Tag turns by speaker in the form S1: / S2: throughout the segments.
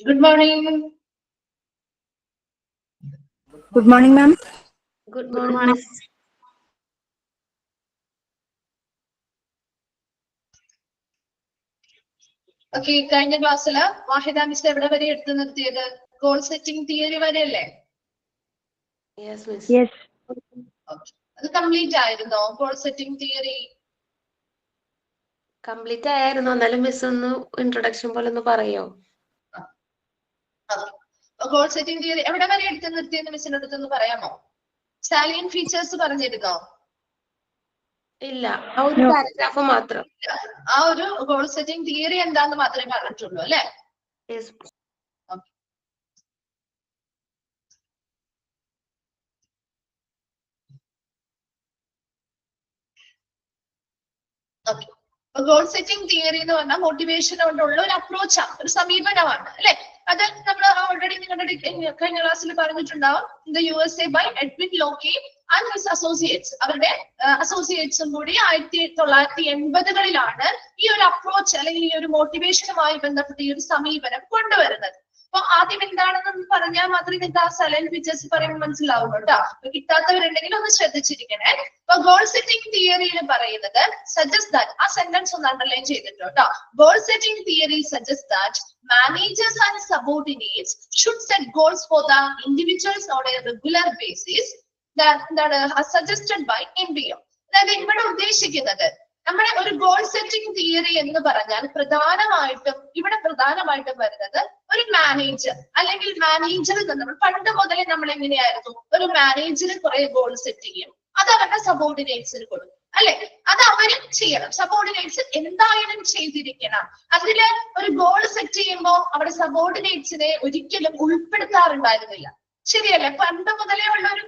S1: Good morning.
S2: Good morning, ma'am.
S3: Good morning.
S1: Okay, കഴിഞ്ഞ ക്ലാസ്സില് Vahida miss എവിടെ വരെ എടുത്തു നിർത്തിയത്? ഗോൾ സെറ്റിംഗ് തിയറി വരെയല്ലേ?
S3: Yes, miss.
S2: Yes.
S1: അത് കംപ്ലീറ്റ് ആയിരുന്നോ ഗോൾ സെറ്റിംഗ് തിയറി?
S3: കംപ്ലീറ്റ് ആയിരുന്നു. എന്നാലും മിസ് ഒന്ന് ഇൻട്രൊഡക്ഷൻ പോലെ ഒന്ന് പറയോ?
S1: ഗോൾ സെറ്റിംഗ് തിയറി എവിടെ വരെ എടുത്തു നിർത്തിയെന്ന് മിസ്സിന്റെ അടുത്തൊന്ന് പറയാമോ? സാലിയൻ ഫീച്ചേഴ്സ് പറഞ്ഞിരുന്നോ?
S3: ഇല്ല, ആ ഒരു പാരഗ്രാഫ് മാത്രം.
S1: ആ ഒരു ഗോൾ സെറ്റിംഗ് തിയറി എന്താന്ന് മാത്രമേ പറഞ്ഞിട്ടുള്ളൂ അല്ലെ?
S3: Yes.
S1: Okay. Goal setting theory എന്ന് പറഞ്ഞാൽ മോട്ടിവേഷൻ കൊണ്ടുള്ള ഒരു അപ്രോച്ചാണ്, ഒരു സമീപനമാണ് അല്ലെ? അത് നമ്മൾ ഓൾറെഡി നിങ്ങളുടെ കഴിഞ്ഞ ക്ലാസ്സിൽ പറഞ്ഞിട്ടുണ്ടാവും. USA by Edwin Locke and his associates, അവരുടെ അസോസിയേറ്റ്സും കൂടി 1980-കളിലാണ് ഈ ഒരു അപ്രോച്ച് അല്ലെങ്കിൽ ഈ ഒരു മോട്ടിവേഷനുമായി ബന്ധപ്പെട്ട ഈ ഒരു സമീപനം കൊണ്ടുവരുന്നത്. അപ്പൊ ആദ്യം എന്താണെന്ന് പറഞ്ഞാൽ മാത്രമേ നിങ്ങൾക്ക് ആ സൈലന്റ് ഫീച്ചേഴ്സ് പറയുമ്പോൾ മനസ്സിലാവുള്ളൂ കേട്ടോ. കിട്ടാത്തവരുണ്ടെങ്കിൽ ഒന്ന് ശ്രദ്ധിച്ചിരിക്കണേ. അപ്പൊ ഗോൾ സെറ്റിംഗ് തിയറിയിൽ പറയുന്നത് സജസ്റ്റ് ദാറ്റ്, ആ സെന്റൻസ് ഒന്ന് അണ്ടർലൈൻ ചെയ്തിട്ടോ കേട്ടോ. Goal setting theory suggest that managers and subordinates should set goals for the individuals on a regular basis that are suggested by NPO. അതായത് ഇവിടെ ഉദ്ദേശിക്കുന്നത് നമ്മുടെ ഒരു ഗോൾ സെറ്റിംഗ് തിയറി എന്ന് പറഞ്ഞാൽ പ്രധാനമായിട്ടും വരുന്നത് ഒരു മാനേജർ അല്ലെങ്കിൽ മാനേജറിൽ നിന്ന് നമ്മൾ പണ്ട് മുതലേ നമ്മൾ എങ്ങനെയായിരുന്നു, ഒരു മാനേജർ കുറെ ഗോൾ സെറ്റ് ചെയ്യും, അത് അവരുടെ സബോർഡിനേറ്റ്സിന് കൊടുക്കും അല്ലെ? അത് അവരും ചെയ്യണം. സബോർഡിനേറ്റ്സ് എന്തായാലും ചെയ്തിരിക്കണം. അതില് ഒരു ഗോൾ സെറ്റ് ചെയ്യുമ്പോൾ അവിടെ സബോർഡിനേറ്റ്സിനെ ഒരിക്കലും ഉൾപ്പെടുത്താറുണ്ടായിരുന്നില്ല. ശരിയല്ലേ? പണ്ട് മുതലേ ഉള്ളൊരു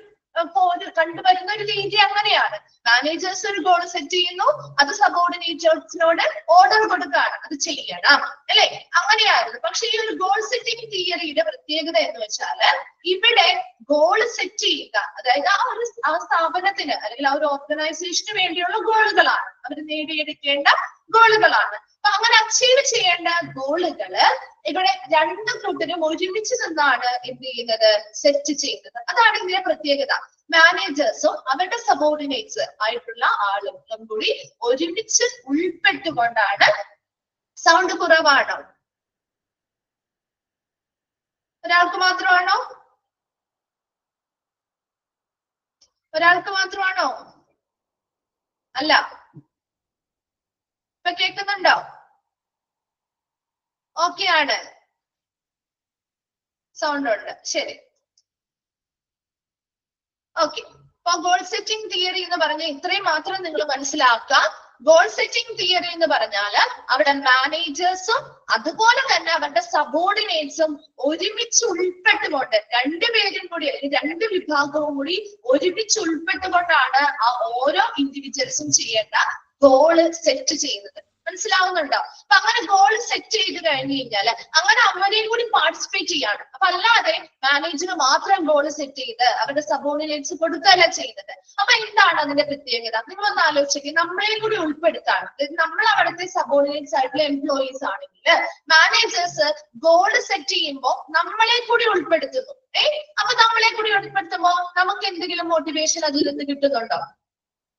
S1: കണ്ടുവരുന്ന ഒരു രീതി അങ്ങനെയാണ്. മാനേജേഴ്സ് ഒരു ഗോൾ സെറ്റ് ചെയ്യുന്നു, അത് സബോർഡിനേറ്റേഴ്സിനോട് ഓർഡർ കൊടുക്കുകയാണ്, അത് ചെയ്യണം അല്ലെ? അങ്ങനെയായിരുന്നു. പക്ഷെ ഈ ഒരു ഗോൾ സെറ്റിംഗ് തിയറിയുടെ പ്രത്യേകത എന്ന് വെച്ചാല് ഇവിടെ ഗോൾ സെറ്റ് ചെയ്യുക, അതായത് ആ സ്ഥാപനത്തിന് അല്ലെങ്കിൽ ആ ഒരു ഓർഗനൈസേഷന് വേണ്ടിയുള്ള ഗോളുകളാണ്, അവർ നേടിയെടുക്കേണ്ട ഗോളുകളാണ്. അപ്പൊ അങ്ങനെ അച്ചീവ് ചെയ്യേണ്ട ഗോളുകള് ഇവിടെ രണ്ടു കൂട്ടരും ഒരുമിച്ച് നിന്നാണ് എന്ത് ചെയ്യുന്നത്, സെറ്റ് ചെയ്യുന്നത്. അതാണ് ഇതിന്റെ പ്രത്യേകത. മാനേജേഴ്സും അവരുടെ സബോർഡിനേറ്റ്സ് ആയിട്ടുള്ള ആളുകളും കൂടി ഒരുമിച്ച് ഉൾപ്പെട്ടുകൊണ്ടാണ്. സൗണ്ട് കുറവാണോ? ഒരാൾക്ക് മാത്രമാണോ? അല്ല, ഇപ്പൊ കേൾക്കുന്നുണ്ടോ? ഓക്കെ ആണ്, സൗണ്ട് ഉണ്ട്. ശരി, ഓക്കെ. അപ്പൊ ഗോൾ സെറ്റിംഗ് തിയറി എന്ന് പറഞ്ഞാൽ ഇത്രയും മാത്രം നിങ്ങൾ മനസ്സിലാക്കുക. ഗോൾ സെറ്റിംഗ് തിയറി എന്ന് പറഞ്ഞാല് അവിടെ മാനേജേഴ്സും അതുപോലെ തന്നെ അവരുടെ സബോർഡിനേറ്റ്സും ഒരുമിച്ച് ഉൾപ്പെട്ടുകൊണ്ട്, രണ്ടുപേരും കൂടി അല്ലെങ്കിൽ രണ്ട് വിഭാഗവും കൂടി ഒരുമിച്ച് ഉൾപ്പെട്ടുകൊണ്ടാണ് ആ ഓരോ ഇൻഡിവിജ്വൽസും ചെയ്യേണ്ട ഗോള് സെറ്റ് ചെയ്യുന്നത്. മനസ്സിലാവുന്നുണ്ടോ? അപ്പൊ അങ്ങനെ ഗോൾ സെറ്റ് ചെയ്ത് കഴിഞ്ഞു കഴിഞ്ഞാല് അങ്ങനെ അവരെയും കൂടി പാർട്ടിസിപ്പേറ്റ് ചെയ്യാണ്. അപ്പൊ അല്ലാതെ മാനേജർ മാത്രം ഗോൾ സെറ്റ് ചെയ്ത് അവരുടെ സബോർഡിനേറ്റ്സ് കൊടുക്കുകയല്ല ചെയ്യുന്നത്. അപ്പൊ എന്താണ് അതിന്റെ പ്രത്യേകത? നിങ്ങളൊന്ന് ആലോചിക്കുക. നമ്മളെയും കൂടി ഉൾപ്പെടുത്താണ്. നമ്മൾ അവിടുത്തെ സബോർഡിനേറ്റ്സ് ആയിട്ടുള്ള എംപ്ലോയീസ് ആണെങ്കിൽ മാനേജേഴ്സ് ഗോൾ സെറ്റ് ചെയ്യുമ്പോൾ നമ്മളെ കൂടി ഉൾപ്പെടുത്തുന്നു. അപ്പൊ നമ്മളെ കൂടി ഉൾപ്പെടുത്തുമ്പോ നമുക്ക് എന്തെങ്കിലും മോട്ടിവേഷൻ അതിൽ നിന്ന് കിട്ടുന്നുണ്ടോ?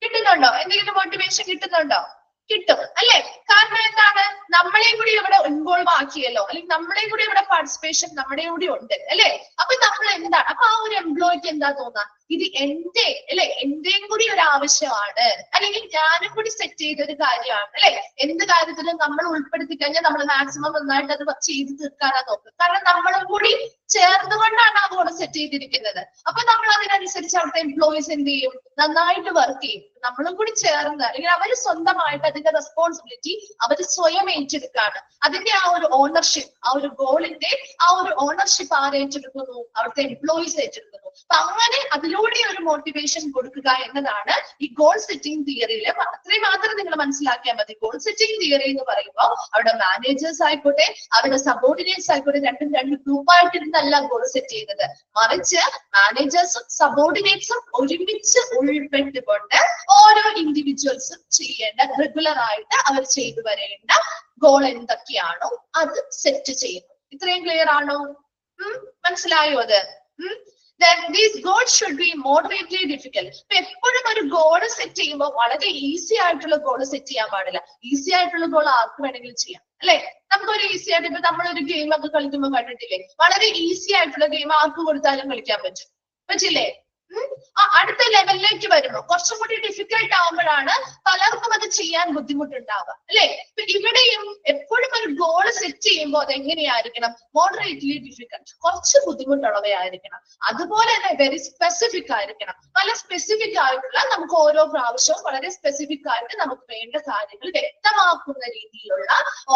S1: എന്തെങ്കിലും മോട്ടിവേഷൻ കിട്ടുന്നുണ്ടോ? കിട്ടും അല്ലെ? കാരണം എന്താണ്, നമ്മളെയും കൂടി ഇവിടെ ഇൻവോൾവ് ആക്കിയല്ലോ, അല്ലെങ്കിൽ നമ്മളെയും കൂടി ഇവിടെ പാർട്ടിസിപ്പേഷൻ നമ്മുടെയും കൂടി ഉണ്ട് അല്ലെ? അപ്പൊ നമ്മൾ എന്താണ്, അപ്പൊ ആ ഒരു എംപ്ലോയിക്ക് എന്താ തോന്നാ, ഇത് എന്റെ അല്ലെ, എന്റെയും കൂടി ഒരു ആവശ്യമാണ്, അല്ലെങ്കിൽ ഞാനും കൂടി സെറ്റ് ചെയ്ത ഒരു കാര്യമാണ് അല്ലെ? എന്ത് കാര്യത്തിലും നമ്മൾ ഉൾപ്പെടുത്തി കഴിഞ്ഞാൽ നമ്മൾ മാക്സിമം നന്നായിട്ട് അത് ചെയ്ത് തീർക്കാനാ നോക്കുക. കാരണം നമ്മളും കൂടി ചേർന്നുകൊണ്ടാണ് ആ ഗോൾ സെറ്റ് ചെയ്തിരിക്കുന്നത്. അപ്പൊ നമ്മൾ അതിനനുസരിച്ച് അവിടുത്തെ എംപ്ലോയീസ് എന്ത് ചെയ്യും, നന്നായിട്ട് വർക്ക് ചെയ്യും. നമ്മളും കൂടി ചേർന്ന് അല്ലെങ്കിൽ അവർ സ്വന്തമായിട്ട് അതിന്റെ റെസ്പോൺസിബിലിറ്റി അവർ സ്വയം ഏറ്റെടുക്കാണ്. അതിന്റെ ആ ഒരു ഓണർഷിപ്പ്, ആ ഒരു ഗോളിന്റെ ആ ഒരു ഓണർഷിപ്പ് ആര് ഏറ്റെടുക്കുന്നു? അവിടുത്തെ എംപ്ലോയീസ് ഏറ്റെടുക്കുന്നു. അപ്പൊ അങ്ങനെ അതിലൂടെ ഒരു മോട്ടിവേഷൻ കൊടുക്കുക എന്നതാണ് ഈ ഗോൾ സെറ്റിംഗ് തിയറിയില്. അത്രയും മാത്രം നിങ്ങൾ മനസ്സിലാക്കിയാൽ മതി. ഗോൾ സെറ്റിംഗ് തിയറി എന്ന് പറയുമ്പോൾ അവിടെ മാനേജേഴ്സ് ആയിക്കോട്ടെ, അവരുടെ സബോർഡിനേറ്റ്സ് ആയിക്കോട്ടെ, രണ്ടും ഗ്രൂപ്പായിട്ടിരുന്നല്ല ഗോൾ സെറ്റ് ചെയ്യുന്നത്. മറിച്ച് മാനേജേഴ്സും സബോർഡിനേറ്റ്സും ഒരുമിച്ച് ഉൾപ്പെട്ടുകൊണ്ട് ഓരോ ഇൻഡിവിജ്വൽസും ചെയ്യേണ്ട, റെഗുലർ ആയിട്ട് അവർ ചെയ്തു വരേണ്ട ഗോൾ എന്തൊക്കെയാണോ അത് സെറ്റ് ചെയ്യുന്നു. ഇത്രയും ക്ലിയർ ആണോ? മനസ്സിലായോ അത്? Then these goals should be moderately difficult. ഇപ്പൊ എപ്പോഴും ഒരു ഗോള് സെറ്റ് ചെയ്യുമ്പോൾ വളരെ ഈസി ആയിട്ടുള്ള ഗോള് സെറ്റ് ചെയ്യാൻ പാടില്ല. ഈസി ആയിട്ടുള്ള ഗോൾ ആർക്ക് വേണമെങ്കിലും ചെയ്യാം, അല്ലെ? നമുക്കൊരു ഈസി ആയിട്ട് ഇപ്പൊ നമ്മളൊരു ഗെയിം ഒക്കെ കളിക്കുമ്പോൾ കണ്ടിട്ടില്ലേ, വളരെ ഈസി ആയിട്ടുള്ള ഗെയിം ആർക്ക് കൊടുത്താലും കളിക്കാൻ പറ്റും, പറ്റില്ലേ? അടുത്ത ലെവലിലേക്ക് വരുമ്പോൾ കുറച്ചും കൂടി ഡിഫിക്കൽട്ട് ആവുമ്പോഴാണ് പലർക്കും അത് ചെയ്യാൻ ബുദ്ധിമുട്ടുണ്ടാവുക, അല്ലെ? ഇവിടെയും എപ്പോഴും ഒരു ഗോൾ സെറ്റ് ചെയ്യുമ്പോൾ അത് എങ്ങനെയായിരിക്കണം? മോഡറേറ്റ്ലി ഡിഫിക്കൽട്ട്, കുറച്ച് ബുദ്ധിമുട്ടുള്ളവയായിരിക്കണം. അതുപോലെ തന്നെ വെരി സ്പെസിഫിക് ആയിരിക്കണം. നല്ല സ്പെസിഫിക് ആയിട്ടുള്ള, നമുക്ക് ഓരോ പ്രാവശ്യവും വളരെ സ്പെസിഫിക് ആയിട്ട് നമുക്ക് വേണ്ട കാര്യങ്ങൾ വ്യക്തമാക്കുന്ന രീതിയിലുള്ള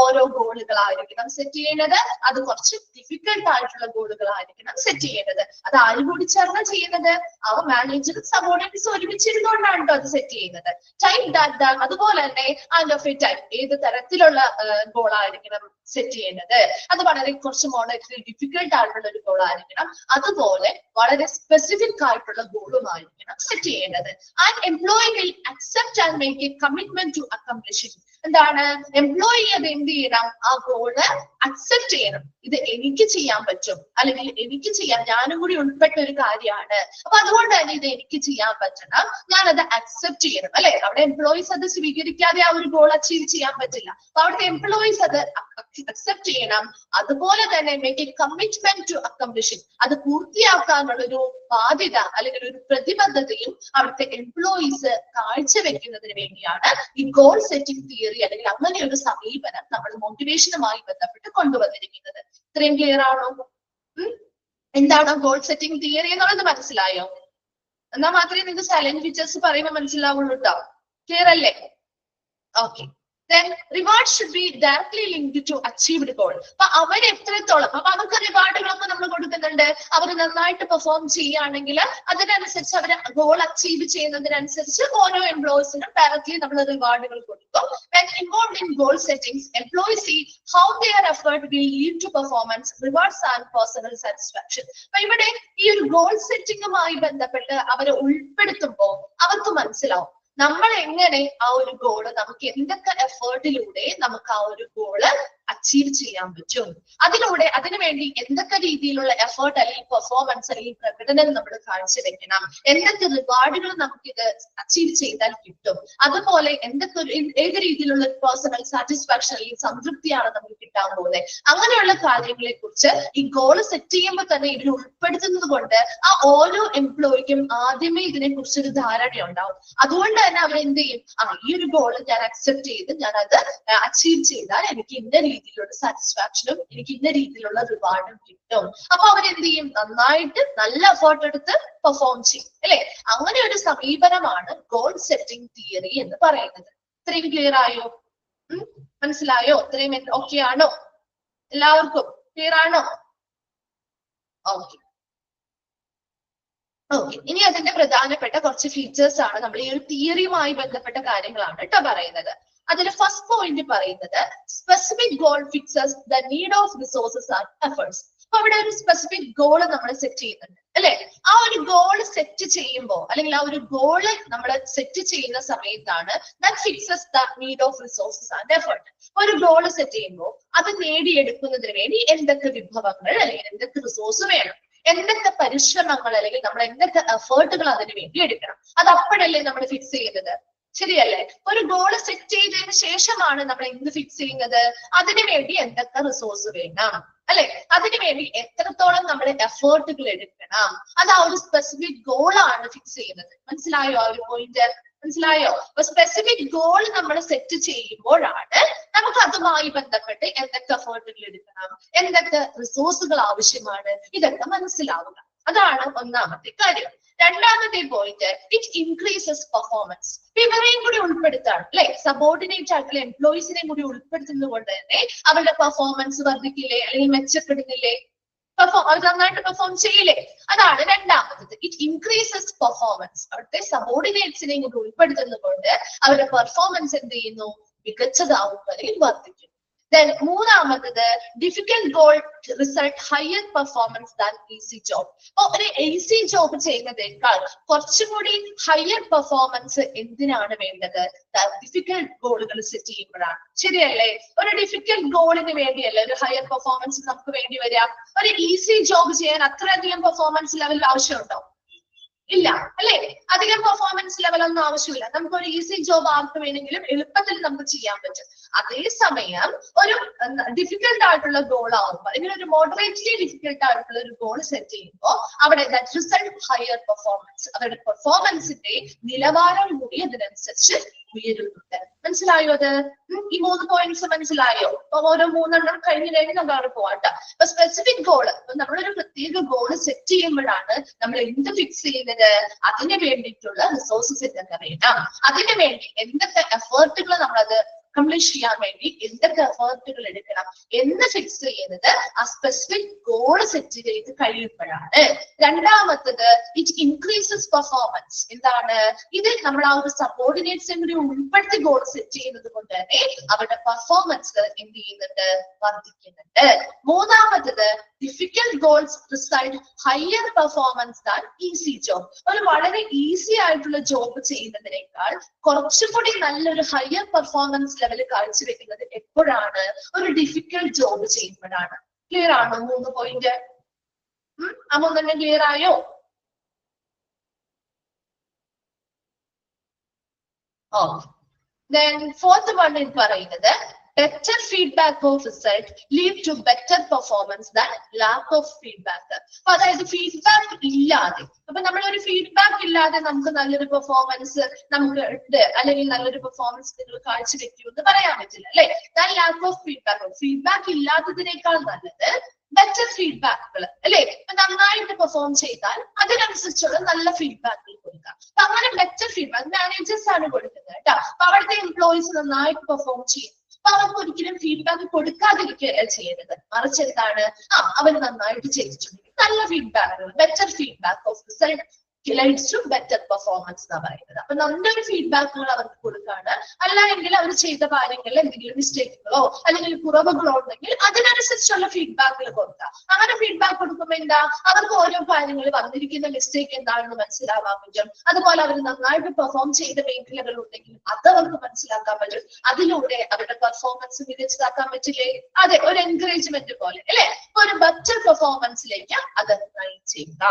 S1: ഓരോ ഗോളുകളായിരിക്കണം സെറ്റ് ചെയ്യുന്നത്. അത് കുറച്ച് ഡിഫിക്കൽട്ട് ആയിട്ടുള്ള ഗോളുകളായിരിക്കണം സെറ്റ് ചെയ്യുന്നത്. അത് ആര് കൂടി ചേർന്ന് ചെയ്യുന്നത്? ആ മാനേജറും സബോർഡിനേറ്റ്സ് ഒരുമിച്ചിരുന്നുകൊണ്ടാണ് കേട്ടോ അത് സെറ്റ് ചെയ്യുന്നത്. ടൈം ദാറ്റ് അതുപോലെ തന്നെ ആൻഡ് ഓഫ് എ ടൈം, ഏത് തരത്തിലുള്ള ഗോൾ ആയിരിക്കണം സെറ്റ് ചെയ്യുന്നത്? അത് വളരെ കുറച്ച് മോഡറേറ്റ്ലി ഡിഫിക്കൽട്ട് ആയിട്ടുള്ള ഒരു ഗോൾ ആയിരിക്കണം. അതുപോലെ വളരെ സ്പെസിഫിക് ആയിട്ടുള്ള ഗോളുമായിരിക്കണം സെറ്റ് ചെയ്യേണ്ടത്. And employee will accept and make a commitment to accomplishing. എന്താണ്? എംപ്ലോയി അത് എന്ത് ചെയ്യണം? ആ ഗോള് അക്സെപ്റ്റ് ചെയ്യണം. ഇത് എനിക്ക് ചെയ്യാൻ പറ്റും, അല്ലെങ്കിൽ എനിക്ക് ചെയ്യാൻ, ഞാനും കൂടി ഉൾപ്പെട്ട ഒരു കാര്യമാണ്, അപ്പൊ അതുകൊണ്ട് തന്നെ ഇത് എനിക്ക് ചെയ്യാൻ പറ്റണം, ഞാനത് അക്സെപ്റ്റ് ചെയ്യണം, അല്ലെ? അവിടെ എംപ്ലോയീസ് അത് സ്വീകരിക്കാതെ ആ ഒരു ഗോൾ അച്ചീവ് ചെയ്യാൻ പറ്റില്ല. അപ്പൊ അവിടുത്തെ എംപ്ലോയീസ് അത് അക്സെപ്റ്റ് ചെയ്യണം. അതുപോലെ തന്നെ make a commitment to accomplishing, അത് പൂർത്തിയാക്കാനുള്ള ഒരു ബാധ്യത അല്ലെങ്കിൽ ഒരു പ്രതിബദ്ധതയും അവിടുത്തെ എംപ്ലോയീസ് കാഴ്ചവെക്കുന്നതിന് വേണ്ടിയാണ് ഈ ഗോൾ സെറ്റിംഗ് തിയറി അല്ലെങ്കിൽ അങ്ങനെ ഒരു സമീപനം നമ്മൾ മോട്ടിവേഷനുമായി ബന്ധപ്പെട്ട് കൊണ്ടുവന്നിരിക്കുന്നത്. ഇത്രയും ക്ലിയർ ആണോ? എന്താണോ ഗോൾ സെറ്റിംഗ് തിയറി എന്നുള്ളത് മനസ്സിലായോ? എന്നാൽ മാത്രമേ നിങ്ങൾക്ക് സൈലന്റ് ഫീച്ചേഴ്സ് പറയുമ്പോൾ മനസ്സിലാവുള്ളൂ കേട്ടോ. ക്ലിയർ അല്ലേ? Okay. Then reward should be directly linked to achieved goal. അപ്പൊ അവർ എത്രത്തോളം, അപ്പൊ അവർക്ക് റിവാർഡുകളൊക്കെ നമ്മൾ കൊടുക്കുന്നുണ്ട്. അവർ നന്നായിട്ട് പെർഫോം ചെയ്യുകയാണെങ്കിൽ അതിനനുസരിച്ച് അവർ ഗോൾ അച്ചീവ് ചെയ്യുന്നതിനനുസരിച്ച് ഓരോ എംപ്ലോയീസിനും ഡയറക്ട്ലി നമ്മൾ റിവാർഡുകൾ കൊടുക്കും. When involved in goal settings, employees see how their effort will lead to performance, rewards and personal satisfaction. അപ്പൊ ഇവിടെ ഈ ഒരു ഗോൾ സെറ്റിംഗുമായി ബന്ധപ്പെട്ട് അവരെ ഉൾപ്പെടുത്തുമ്പോൾ അവർക്ക് മനസ്സിലാവും നമ്മൾ എങ്ങനെ ആ ഒരു ഗോള്, നമുക്ക് എന്തൊക്കെ എഫേർട്ടിലൂടെ നമുക്ക് ആ ഒരു ഗോള് അച്ചീവ് ചെയ്യാൻ പറ്റും, അതിലൂടെ അതിനുവേണ്ടി എന്തൊക്കെ രീതിയിലുള്ള എഫേർട്ട് അല്ലെങ്കിൽ പെർഫോമൻസ് അല്ലെങ്കിൽ പ്രകടനം നമ്മൾ കാഴ്ചവെക്കണം, എന്തൊക്കെ റിവാർഡുകൾ നമുക്കിത് അച്ചീവ് ചെയ്താൽ കിട്ടും, അതുപോലെ എന്തൊക്കെ ഏത് രീതിയിലുള്ള പേഴ്സണൽ സാറ്റിസ്ഫാക്ഷൻ അല്ലെങ്കിൽ സംതൃപ്തിയാണ് നമുക്ക് കിട്ടാൻ പോകുന്നത്, അങ്ങനെയുള്ള കാര്യങ്ങളെ കുറിച്ച് ഈ ഗോള് സെറ്റ് ചെയ്യുമ്പോൾ തന്നെ ഇതിൽ ഉൾപ്പെടുത്തുന്നത് കൊണ്ട് ആ ഓരോ എംപ്ലോയിക്കും ആദ്യമേ ഇതിനെ കുറിച്ചൊരു ധാരണ ഉണ്ടാവും. അതുകൊണ്ട് തന്നെ അവർ എന്ത് ചെയ്യും? ഈ ഒരു ഗോള് ഞാൻ അക്സെപ്റ്റ് ചെയ്ത് ഞാൻ അത് അച്ചീവ് ചെയ്താൽ എനിക്ക് ഇന്ന രീതിയിലുള്ള സാറ്റിസ്ഫാക്ഷനും എനിക്ക് ഇന്ന രീതിയിലുള്ള റിവാർഡും കിട്ടും. അപ്പൊ അവരെന്ത് ചെയ്യും? നന്നായിട്ട് നല്ല എഫേർട്ട് എടുത്ത് പെർഫോം ചെയ്യും, അല്ലെ? അങ്ങനെ ഒരു സമീപനമാണ് ഗോൾ സെറ്റിംഗ് തിയറി എന്ന് പറയുന്നത്. ഇത്രയും ക്ലിയർ ആയോ? മനസ്സിലായോ? ഇത്രയും ഓക്കെ ആണോ? എല്ലാവർക്കും ക്ലിയർ ആണോ? ഓക്കെ. ഓക്കെ, ഇനി അതിന്റെ പ്രധാനപ്പെട്ട കുറച്ച് ഫീച്ചേഴ്സ് ആണ് നമ്മൾ ഈ ഒരു തിയറിയുമായി ബന്ധപ്പെട്ട കാര്യങ്ങളാണ് കേട്ടോ പറയുന്നത്. അതിൽ ഫസ്റ്റ് പോയിന്റ് പറയുന്നത് specific goal fixes the need of resources and efforts. അപ്പൊ അവിടെ ഒരു സ്പെസിഫിക് ഗോൾ നമ്മൾ സെറ്റ് ചെയ്യുന്നുണ്ട്, അല്ലെ? ആ ഒരു ഗോൾ സെറ്റ് ചെയ്യുമ്പോൾ അല്ലെങ്കിൽ ആ ഒരു ഗോള് നമ്മൾ സെറ്റ് ചെയ്യുന്ന സമയത്താണ് that fixes the need of resources and effort. ഒരു ഗോൾ സെറ്റ് ചെയ്യുമ്പോൾ അത് നേടിയെടുക്കുന്നതിന് വേണ്ടി എന്തൊക്കെ വിഭവങ്ങൾ അല്ലെങ്കിൽ എന്തൊക്കെ റിസോഴ്സ് വേണം, എന്തൊക്കെ പരിശ്രമങ്ങൾ അല്ലെങ്കിൽ നമ്മൾ എന്തൊക്കെ എഫേർട്ടുകൾ അതിന് വേണ്ടി എടുക്കണം, അത് അപ്പോഴല്ലേ നമ്മൾ ഫിക്സ് ചെയ്യുന്നത്, ശരിയല്ലേ? ഒരു ഗോള് സെറ്റ് ചെയ്തതിന് ശേഷമാണ് നമ്മൾ എന്ത് ഫിക്സ് ചെയ്യുന്നത്? അതിനു വേണ്ടി എന്തൊക്കെ റിസോഴ്സ് വേണം, അല്ലെ? അതിനുവേണ്ടി എത്രത്തോളം നമ്മൾ എഫേർട്ടുകൾ എടുക്കണം, അത് ആ ഒരു സ്പെസിഫിക് ഗോളാണ് ഫിക്സ് ചെയ്യുന്നത്. മനസ്സിലായോ ആ ഒരു പോയിന്റ്? മനസ്സിലായോ? അപ്പൊ സ്പെസിഫിക് ഗോൾ നമ്മൾ സെറ്റ് ചെയ്യുമ്പോഴാണ് നമുക്ക് അതുമായി ബന്ധപ്പെട്ട് എന്തൊക്കെ എഫേർട്ടുകൾ എടുക്കണം, എന്തൊക്കെ റിസോഴ്സുകൾ ആവശ്യമാണ്, ഇതൊക്കെ മനസ്സിലാവുക. അതാണ് ഒന്നാമത്തെ കാര്യം. രണ്ടാമത്തെ പോയിന്റ്, ഇറ്റ് ഇൻക്രീസസ് പെർഫോമൻസ്. ഇവരെയും കൂടി ഉൾപ്പെടുത്താണ്, അല്ലെ? സബോർഡിനേറ്റ് ആയിട്ടുള്ള എംപ്ലോയീസിനെയും കൂടി ഉൾപ്പെടുത്തുന്നത് കൊണ്ട് തന്നെ അവരുടെ പെർഫോമൻസ് വർദ്ധിക്കില്ലേ അല്ലെങ്കിൽ മെച്ചപ്പെടുന്നില്ലേ? അവർ നന്നായിട്ട് പെർഫോം ചെയ്യില്ലേ? അതാണ് രണ്ടാമത്തത്. It increases performance. അവിടുത്തെ സബോർഡിനേറ്റ്സിനെയും കൂടി ഉൾപ്പെടുത്തുന്നത് കൊണ്ട് അവരുടെ പെർഫോമൻസ് എന്ത് ചെയ്യുന്നു? മികച്ചതാവും അല്ലെങ്കിൽ വർദ്ധിക്കും. Then മൂന്നാമത്തത് difficult goal result higher performance than easy job. അപ്പൊ ഒരു ഈസി ജോബ് ചെയ്യുന്നതിനേക്കാൾ കുറച്ചും കൂടി ഹയർ പെർഫോമൻസ് എന്തിനാണ് വേണ്ടത്? ഡിഫിക്കൽട്ട് ഗോളുകൾ സെറ്റ് ചെയ്യുമ്പോഴാണ്. ശരിയല്ലേ? ഒരു ഡിഫിക്കൽട്ട് ഗോളിന് വേണ്ടിയല്ലേ ഒരു ഹയർ പെർഫോമൻസ് നമുക്ക് വേണ്ടി വരിക. ഒരു ഈസി ജോബ് ചെയ്യാൻ അത്രയധികം പെർഫോമൻസ് ലെവൽ ആവശ്യമുണ്ടോ? ഇല്ല അല്ലെ? അധികം പെർഫോമൻസ് ലെവൽ ഒന്നും ആവശ്യമില്ല. നമുക്ക് ഒരു ഈസി ജോബ് ആർക്ക് വേണമെങ്കിലും എളുപ്പത്തിൽ നമുക്ക് ചെയ്യാൻ പറ്റും. അതേസമയം ഒരു ഡിഫിക്കൽട്ട് ആയിട്ടുള്ള ഗോൾ ആവുമ്പോൾ അല്ലെങ്കിൽ ഒരു മോഡറേറ്റ്ലി ഡിഫിക്കൽട്ട് ആയിട്ടുള്ള ഒരു ഗോൾ സെറ്റ് ചെയ്യുമ്പോൾ അവിടെ റിസൾട്ട് ഹയർ പെർഫോമൻസ്, അവരുടെ പെർഫോമൻസിന്റെ നിലവാരം കൂടി അതിനനുസരിച്ച് ഉയരുന്നുണ്ട്. മനസ്സിലായോ? അത് ഈ 3 പോയിന്റ്സ് മനസ്സിലായോ? അപ്പൊ ഓരോ 3 കഴിഞ്ഞ് നമുക്ക് അവിടെ പോവാട്ടോ. അപ്പൊ സ്പെസിഫിക് ഗോള്, നമ്മളൊരു പ്രത്യേക ഗോള് സെറ്റ് ചെയ്യുമ്പോഴാണ് നമ്മൾ എന്ത് ഫിക്സ് ചെയ്യുന്നത്? അതിന് വേണ്ടിയിട്ടുള്ള റിസോഴ്സസ് എന്തൊക്കെ വേണം, അതിനു വേണ്ടി എന്തൊക്കെ എഫേർട്ടുകൾ നമ്മളത് കംപ്ലീറ്റ് ചെയ്യാൻ വേണ്ടി എന്തൊക്കെ എഫേർട്ടുകൾ എടുക്കണം എന്ന് ഫിക്സ് ചെയ്യുന്നത് ആ സ്പെസിഫിക് ഗോൾ സെറ്റ് ചെയ്ത് കഴിയുമ്പോഴാണ്. രണ്ടാമത്തത് ഇറ്റ് ഇൻക്രീസസ് പെർഫോമൻസ്. എന്താണ് ഇത്? നമ്മൾ ആ ഒരു സബോർഡിനേറ്റ്സിനെ കൂടി ഉൾപ്പെടുത്തി ഗോൾ സെറ്റ് ചെയ്യുന്നത് കൊണ്ട് തന്നെ അവരുടെ പെർഫോമൻസ് എന്ത് ചെയ്യുന്നുണ്ട്? വർദ്ധിക്കുന്നുണ്ട്. മൂന്നാമത്തത് difficult goals result higher performance than easy job. ഒരു വളരെ ഈസി ആയിട്ടുള്ള ജോബ് ചെയ്യുന്നതിനേക്കാൾ കുറച്ചും കൂടി നല്ലൊരു ഹയർ പെർഫോമൻസ് ലെവൽ കാഴ്ചവെക്കുന്നത് എപ്പോഴാണ്? ഒരു ഡിഫിക്കൽട്ട് ജോബ് ചെയ്യുമ്പോഴാണ്. ക്ലിയർ ആണോ 3 പോയിന്റ്? ആ 3 ക്ലിയർ ആയോ? Then fourth one എന്ന് പറയുന്നത് better feedback of result lead to better performance than lack of feedback. അപ്പൊ അതായത് ഫീഡ്ബാക്ക് ഇല്ലാതെ, അപ്പൊ നമ്മളൊരു ഫീഡ്ബാക്ക് ഇല്ലാതെ നമുക്ക് നല്ലൊരു പെർഫോമൻസ് നമുക്ക് ഉണ്ട് അല്ലെങ്കിൽ നല്ലൊരു പെർഫോമൻസ് നിങ്ങൾ കാഴ്ചവെക്കുമെന്ന് പറയാൻ പറ്റില്ല അല്ലെ? ലാക്ക് ഓഫ് ഫീഡ്ബാക്ക് ഇല്ലാത്തതിനേക്കാൾ നല്ലത് ബെറ്റർ ഫീഡ്ബാക്കുകൾ അല്ലെ? നന്നായിട്ട് പെർഫോം ചെയ്താൽ അതിനനുസരിച്ചുള്ള നല്ല ഫീഡ്ബാക്കുകൾ കൊടുക്കാം. അപ്പൊ അങ്ങനെ ബെറ്റർ ഫീഡ്ബാക്ക് മാനേജേഴ്സ് ആണ് കൊടുക്കുന്നത് കേട്ടോ. അപ്പൊ അവിടുത്തെ എംപ്ലോയീസ് നന്നായിട്ട് പെർഫോം ചെയ്യും. അപ്പൊ അവർക്ക് ഒരിക്കലും ഫീഡ്ബാക്ക് കൊടുക്കാതിരിക്കുക ചെയ്യരുത്. മറിച്ച് എന്താണ്? അവർ നന്നായിട്ട് ചെയ്തിട്ടുണ്ടെങ്കിൽ നല്ല ഫീഡ്ബാക്കുകൾ, better feedback of result leads to better performance എന്നാ പറയുന്നത്. അപ്പൊ നല്ലൊരു ഫീഡ്ബാക്കുകൾ അവർക്ക് കൊടുക്കാണ്. അല്ല എങ്കിൽ അവർ ചെയ്ത കാര്യങ്ങളിൽ എന്തെങ്കിലും മിസ്റ്റേക്കുകളോ അല്ലെങ്കിൽ കുറവുകളോ ഉണ്ടെങ്കിൽ അതിനനുസരിച്ചുള്ള ഫീഡ്ബാക്കുകൾ കൊടുക്കാം. അങ്ങനെ ഫീഡ്ബാക്ക് കൊടുക്കുമ്പോൾ എന്താ? അവർക്ക് ഓരോ കാര്യങ്ങൾ വന്നിരിക്കുന്ന മിസ്റ്റേക്ക് എന്താണെന്ന് മനസ്സിലാവാൻ പറ്റും. അതുപോലെ അവർ നന്നായിട്ട് പെർഫോം ചെയ്ത മേഖലകൾ ഉണ്ടെങ്കിൽ അത് അവർക്ക് മനസ്സിലാക്കാൻ പറ്റും. അതിലൂടെ അവരുടെ പെർഫോമൻസ് മികച്ചതാക്കാൻ പറ്റില്ലേ? അതെ, ഒരു എൻകറേജ്മെന്റ് പോലെ അല്ലെ? ഒരു ബെറ്റർ പെർഫോമൻസിലേക്ക് അത് നയിച്ചു ചെയ്യുക.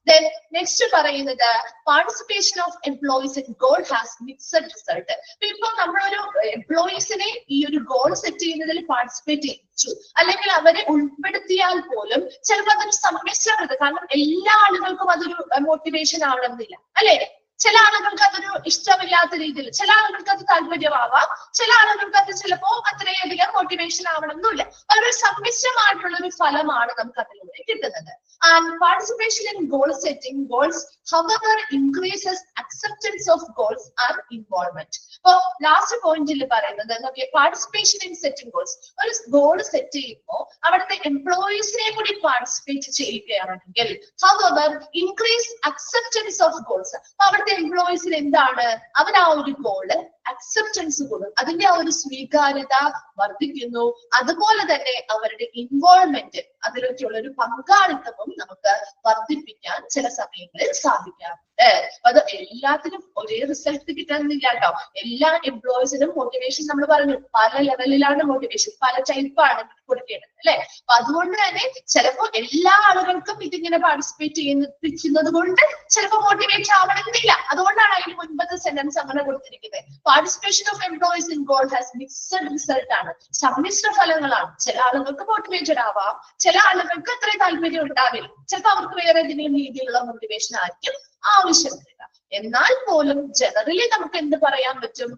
S1: Then next പറയുന്നത് participation of employees in goal has mixed result. ഇപ്പൊ നമ്മളൊരു എംപ്ലോയീസിനെ ഈ ഒരു ഗോൾ സെറ്റ് ചെയ്യുന്നതിൽ പാർട്ടിസിപ്പേറ്റ് ചെയ്യിച്ചു അല്ലെങ്കിൽ അവരെ ഉൾപ്പെടുത്തിയാൽ പോലും ചിലപ്പോൾ അതൊരു സമ്മിശ്രമാണ്. കാരണം എല്ലാ ആളുകൾക്കും അതൊരു മോട്ടിവേഷൻ ആവണമെന്നില്ല അല്ലെ? ചില ആളുകൾക്ക് അതൊരു ഇഷ്ടമില്ലാത്ത രീതിയിൽ, ചില ആളുകൾക്ക് അത് താല്പര്യമാവാം, ചില ആളുകൾക്ക് അത് ചിലപ്പോ അത്രയധികം മോട്ടിവേഷൻ ആവണമെന്നില്ല. അതൊരു സമ്മിശ്രമായിട്ടുള്ള ഒരു ഫലമാണ് നമുക്ക് അതിലൂടെ കിട്ടുന്നത്. And participation in goal setting goals, however, increases acceptance of goals and involvement. So last point il parayunnathu okay, participation in setting goals. ഒരു ഗോൾ സെറ്റ് ചെയ്യുമ്പോൾ അവിടുത്തെ എംപ്ലോയീസിനെ കൂടി പാർട്ടിസിപ്പേറ്റ് ചെയ്യുകയാണെങ്കിൽ however increase acceptance of goals. അവിടുത്തെ എംപ്ലോയീസിന് എന്താണ്? അവർ ആ ഒരു goal acceptance കൊടുക്കും, അതിന്റെ ആ ഒരു സ്വീകാര്യത വർദ്ധിക്കുന്നു. അതുപോലെ തന്നെ അവരുടെ ഇൻവോൾവ്മെന്റ്, അതിലൊക്കെയുള്ള ഒരു പങ്കാളിത്തവും നമുക്ക് വർദ്ധിപ്പിക്കാൻ ചില സമയങ്ങളിൽ സാധിക്കാറുണ്ട്. അത് എല്ലാത്തിനും ഒരേ റിസൾട്ട് കിട്ടണമെന്നില്ല കേട്ടോ. എല്ലാ എംപ്ലോയീസിനും മോട്ടിവേഷൻ നമ്മൾ പറഞ്ഞു പല ലെവലിലാണ് മോട്ടിവേഷൻ, പല ടൈപ്പാണ് കൊടുക്കേണ്ടത് അല്ലെ? അപ്പൊ അതുകൊണ്ട് തന്നെ ചിലപ്പോൾ എല്ലാ ആളുകൾക്കും ഇതിങ്ങനെ പാർട്ടിസിപ്പേറ്റ് ചെയ്യുന്നത് കൊണ്ട് ചിലപ്പോൾ മോട്ടിവേറ്റ് ആവണമെന്നില്ല. അതുകൊണ്ടാണ് അതിന് മുൻപത്തെ സെന്റൻസ് അങ്ങനെ കൊടുത്തിരിക്കുന്നത്. Participation of employees in goal has mixed result ആണ്, സമ്മിശ്ര ഫലങ്ങളാണ്. ചില ആളുകൾക്ക് മോട്ടിവേറ്റഡ് ആവാം, ചില ആളുകൾക്ക് അത്രയും താല്പര്യം ഉണ്ടാവില്ല, ചിലപ്പോൾ അവർക്ക് വേറെ ഏതെങ്കിലും രീതിയിലുള്ള മോട്ടിവേഷൻ ആയിരിക്കും ആവശ്യമില്ല. എന്നാൽ പോലും ജനറലി നമുക്ക് എന്ത് പറയാൻ പറ്റും?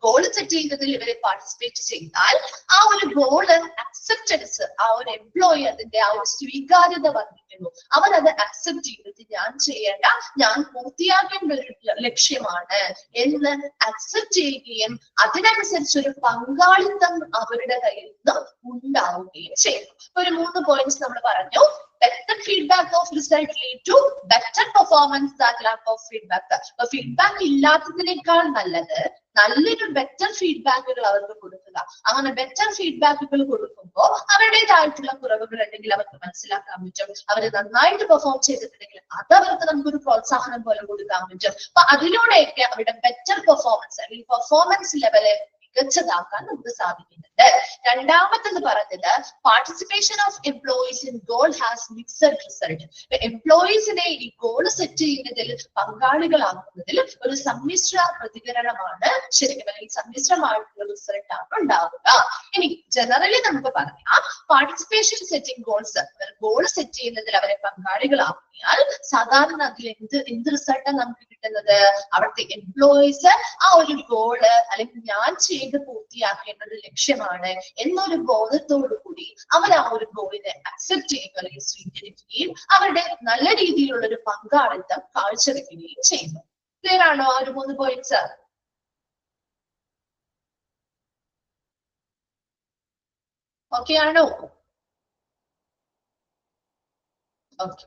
S1: ഗോൾ സെറ്റ് ചെയ്യുന്നതിൽ ഇവരെ പാർട്ടിസിപ്പേറ്റ് ചെയ്താൽ ആ ഒരു ഗോള് അക്സെപ്റ്റൻസ്, ആ ഒരു എംപ്ലോയി അതിന്റെ ആ ഒരു സ്വീകാര്യത വർദ്ധിക്കുന്നു. അവരത് അക്സെപ്റ്റ് ചെയ്തിട്ട് ഞാൻ ചെയ്യേണ്ട, ഞാൻ പൂർത്തിയാക്കേണ്ട ഒരു ലക്ഷ്യമാണ് എന്ന് അക്സെപ്റ്റ് ചെയ്യുകയും അതിനനുസരിച്ചൊരു പങ്കാളിത്തം അവരുടെ കയ്യിൽ നിന്ന് ഉണ്ടാവുകയും ചെയ്യും. ഒരു 3 പോയിന്റ്സ് നമ്മൾ പറഞ്ഞു. Better feedback of result lead to better performance than lack of feedback. അപ്പൊ ഫീഡ്ബാക്ക് ഇല്ലാത്തതിനേക്കാൾ നല്ലത് നല്ലൊരു ബെറ്റർ ഫീഡ്ബാക്കുകൾ അവർക്ക് കൊടുക്കുക. അങ്ങനെ ബെറ്റർ ഫീഡ്ബാക്കുകൾ കൊടുക്കുമ്പോൾ അവരുടേതായിട്ടുള്ള കുറവുകൾ ഉണ്ടെങ്കിൽ അവർക്ക് മനസ്സിലാക്കാൻ പറ്റും. അവർ നന്നായിട്ട് പെർഫോം ചെയ്തിട്ടുണ്ടെങ്കിൽ അത് അവർക്ക് നമുക്കൊരു പ്രോത്സാഹനം പോലെ കൊടുക്കാൻ പറ്റും. അപ്പൊ അതിലൂടെയൊക്കെ അവരുടെ ബെറ്റർ പെർഫോമൻസ് അല്ലെങ്കിൽ പെർഫോമൻസ് ലെവല് മികച്ചതാക്കാൻ നമുക്ക് സാധിക്കുന്നുണ്ട്. രണ്ടാമത്തത് പറഞ്ഞത് participation of employees in goal has mixed result. എംപ്ലോയീസിനെ ഈ ഗോൾ സെറ്റ് ചെയ്യുന്നതിൽ പങ്കാളികളാക്കുന്നതിൽ ഒരു സമ്മിശ്ര പ്രതികരണമാണ് ശരിക്കും, അല്ലെങ്കിൽ സമ്മിശ്രമായിട്ടുള്ള റിസൾട്ട് ആണ് ഉണ്ടാവുക. ഇനി ജനറലി നമുക്ക് പറയാം participation setting goals, goal set ചെയ്യുന്നതിൽ അവരെ പങ്കാളികളാക്കിയാൽ സാധാരണ അതിൽ എന്ത് റിസൾട്ടാണ് നമുക്ക് കിട്ടുന്നത്? അവിടുത്തെ എംപ്ലോയീസ് ആ ഒരു ഗോള് അല്ലെങ്കിൽ ഞാൻ ചെയ്ത് പൂർത്തിയാക്കേണ്ട ഒരു ലക്ഷ്യമാണ് എന്നൊരു ബോധത്തോടു കൂടി അവർ ആ ഒരു ഗോളിനെ അക്സെപ്റ്റ് ചെയ്യുക അല്ലെങ്കിൽ സ്വീകരിക്കുകയും അവരുടെ നല്ല രീതിയിലുള്ള ഒരു പങ്കാളിത്തം കാഴ്ചവെക്കുകയും ചെയ്യുന്നു. ക്ലിയർ ആണോ ആ ഒരു 3 പോയിന്റ്സ്? ഓക്കെ ആണോ? ഓക്കെ.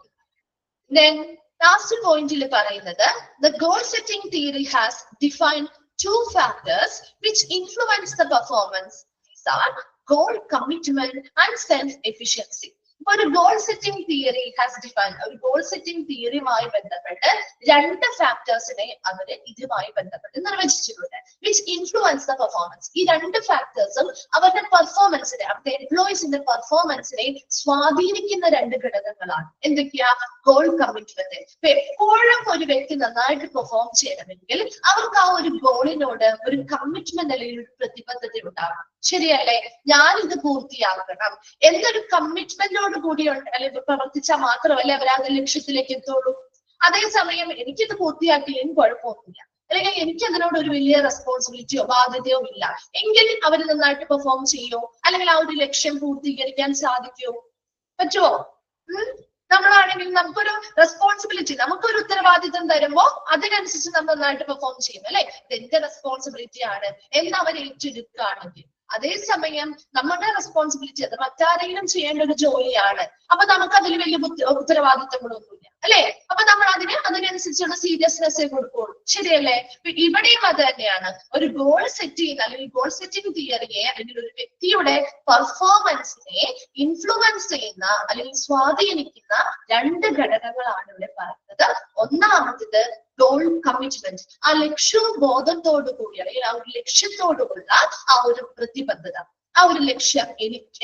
S1: Then last പോയിന്റിൽ പറയുന്നത് the goal setting theory has defined 2 factors which influence the performance. These are goal commitment and self-efficiency. ഒരു goal setting theory has defined, ഒരു ഗോൾ സെറ്റിംഗ് തിയറിയുമായി ബന്ധപ്പെട്ട് 2 ഫാക്ടേഴ്സിനെ അവര് ഇതുമായി ബന്ധപ്പെട്ട് നിർവചിച്ചിട്ടുണ്ട്. Which influence the performance. ഈ 2 ഫാക്ടേഴ്സും അവരുടെ പെർഫോമൻസിനെ, അവരുടെ എംപ്ലോയീസിന്റെ പെർഫോമൻസിനെ സ്വാധീനിക്കുന്ന 2 ഘടകങ്ങളാണ്. എന്തൊക്കെയാ? Goal commitment. ഇപ്പൊ എപ്പോഴും ഒരു വ്യക്തി നന്നായിട്ട് പെർഫോം ചെയ്യണമെങ്കിൽ അവർക്ക് ആ ഒരു ഗോളിനോട് ഒരു കമ്മിറ്റ്മെന്റ് അല്ലെങ്കിൽ ഒരു പ്രതിബദ്ധത ഉണ്ടാകണം. ശരിയല്ലേ? ഞാനിത് പൂർത്തിയാക്കണം എന്നൊരു കമ്മിറ്റ്മെന്റോട് കൂടി അല്ലെങ്കിൽ പ്രവർത്തിച്ചാൽ മാത്രമല്ലേ അവർ ആ ലക്ഷ്യത്തിലേക്ക് എത്തുള്ളൂ. അതേസമയം എനിക്കിത് പൂർത്തിയാക്കിയില്ലെങ്കിൽ കുഴപ്പമൊന്നുമില്ല, അല്ലെങ്കിൽ എനിക്ക് അതിനോട് ഒരു വലിയ റെസ്പോൺസിബിലിറ്റിയോ ബാധ്യതയോ ഇല്ല എങ്കിൽ അവർ നന്നായിട്ട് പെർഫോം ചെയ്യോ, അല്ലെങ്കിൽ ആ ഒരു ലക്ഷ്യം പൂർത്തീകരിക്കാൻ സാധിക്കുമോ? പറ്റുമോ? നമ്മളാണെങ്കിൽ നമുക്കൊരു റെസ്പോൺസിബിലിറ്റി, നമുക്കൊരു ഉത്തരവാദിത്വം തരുമ്പോ അതിനനുസരിച്ച് നമ്മൾ നന്നായിട്ട് പെർഫോം ചെയ്യും അല്ലെ? ഇതെന്റെ റെസ്പോൺസിബിലിറ്റി ആണ് എന്ന് അവർ ഏറ്റെടുക്കുകയാണെങ്കിൽ, അതേസമയം നമ്മുടെ റെസ്പോൺസിബിലിറ്റി അത് മറ്റാരെങ്കിലും ചെയ്യേണ്ട ഒരു ജോലിയാണ്. അപ്പൊ നമുക്ക് അതിൽ വലിയ ഉത്തരവാദിത്തങ്ങളൊന്നുമില്ല അല്ലെ? അപ്പൊ നമ്മൾ അതിനനുസരിച്ചുള്ള സീരിയസ്നെസ് കൊടുക്കുള്ളൂ. ശരിയല്ലേ? ഇവിടെയും അത് തന്നെയാണ്. ഒരു ഗോൾ സെറ്റ് ചെയ്യുന്ന അല്ലെങ്കിൽ ഗോൾ സെറ്റിംഗ് തിയറിയെ അല്ലെങ്കിൽ ഒരു വ്യക്തിയുടെ പെർഫോമൻസിനെ ഇൻഫ്ലുവൻസ് ചെയ്യുന്ന അല്ലെങ്കിൽ സ്വാധീനിക്കുന്ന 2 ഘടകങ്ങളാണ് ഇവിടെ പറയുന്നത്. ഒന്നാമത്തേത് ഗോൾ കമ്മിറ്റ്മെന്റ്. ആ ലക്ഷ്യവും ബോധത്തോടു കൂടി അല്ലെങ്കിൽ ആ ഒരു ലക്ഷ്യത്തോടുള്ള ആ ഒരു പ്രതിബദ്ധത. ആ ഒരു ലക്ഷ്യം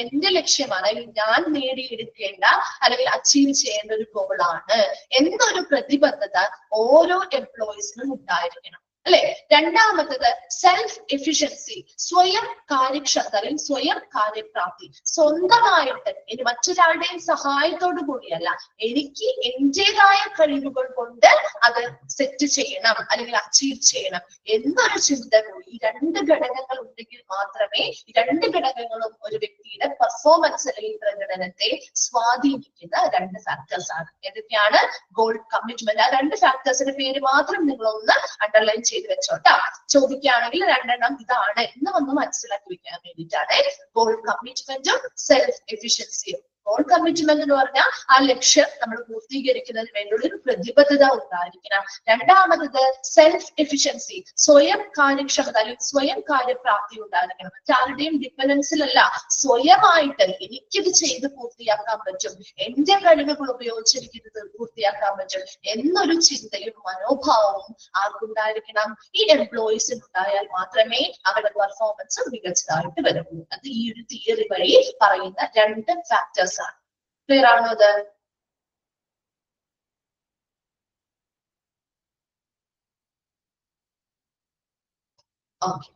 S1: എന്റെ ലക്ഷ്യമാണ്, അല്ലെങ്കിൽ ഞാൻ നേടിയെടുക്കേണ്ട അല്ലെങ്കിൽ അച്ചീവ് ചെയ്യേണ്ട ഒരു ഗോളാണ് എന്നൊരു പ്രതിബദ്ധത ഓരോ എംപ്ലോയീസിനും ഉണ്ടായിരിക്കണം അല്ലെ? രണ്ടാമത്തത് സെൽഫ് എഫിഷ്യൻസി. സ്വയം കാര്യക്ഷമത അല്ലെങ്കിൽ സ്വയം കാര്യപ്രാപ്തി. സ്വന്തമായിട്ട് ഇനി മറ്റൊരാളുടെയും സഹായത്തോടു കൂടിയല്ല, എനിക്ക് എന്റേതായ കഴിവുകൾ കൊണ്ട് അത് സെറ്റ് ചെയ്യണം അല്ലെങ്കിൽ അച്ചീവ് ചെയ്യണം എന്നൊരു ചിന്ത കൂടി. ഈ 2 ഘടകങ്ങൾ ഉണ്ടെങ്കിൽ മാത്രമേ ഈ 2 ഘടകങ്ങളും ഒരു വ്യക്തിയുടെ പെർഫോമൻസ് അല്ലെങ്കിൽ പ്രകടനത്തെ സ്വാധീനിക്കുന്ന 2 ഫാക്ടേഴ്സ് ആണ്. ഏതൊക്കെയാണ്? Goal commitment. ആ 2 ഫാക്ടേഴ്സിന്റെ പേര് മാത്രം നിങ്ങളൊന്ന് അണ്ടർലൈൻ ചെയ്ത് വെച്ചോട്ടാ. ചോദിക്കുകയാണെങ്കിൽ 2 ഇതാണ് എന്ന് ഒന്ന് മനസ്സിലാക്കി വെക്കാൻ വേണ്ടിയിട്ടാണ്. ഗോൾ കമ്മിറ്റ്മെന്റും സെൽഫ് എഫിഷ്യൻസിയും. ഗോൾ കമ്മിറ്റ്മെന്റ് എന്ന് പറഞ്ഞാൽ ആ ലക്ഷ്യം നമ്മൾ പൂർത്തീകരിക്കുന്നതിന് വേണ്ടിയുള്ള ഒരു പ്രതിബദ്ധത ഉണ്ടായിരിക്കണം. രണ്ടാമത് സെൽഫ് എഫിഷ്യൻസി. സ്വയം കാര്യക്ഷമത അല്ലെങ്കിൽ സ്വയം കാര്യപ്രാപ്തി ഉണ്ടായിരിക്കണം. മറ്റാരുടെയും ഡിപ്പെൻഡൻസിലല്ല, സ്വയമായിട്ട് എനിക്കിത് ചെയ്ത് പൂർത്തിയാക്കാൻ പറ്റും, എന്റെ കഴിവുകൾ ഉപയോഗിച്ച് എനിക്കിത് പൂർത്തിയാക്കാൻ പറ്റും എന്നൊരു ചിന്തയും മനോഭാവവും ആർക്കുണ്ടായിരിക്കണം? ഈ എംപ്ലോയീസിന് ഉണ്ടായാൽ മാത്രമേ അവരുടെ പെർഫോമൻസ് മികച്ചതായിട്ട് വരുള്ളൂ. അത് ഈ ഒരു തിയറി വഴി പറയുന്ന 2 ഫാക്ടേഴ്സ് ആണ്. ക്ലിയർ ആണോ അത്? Okay.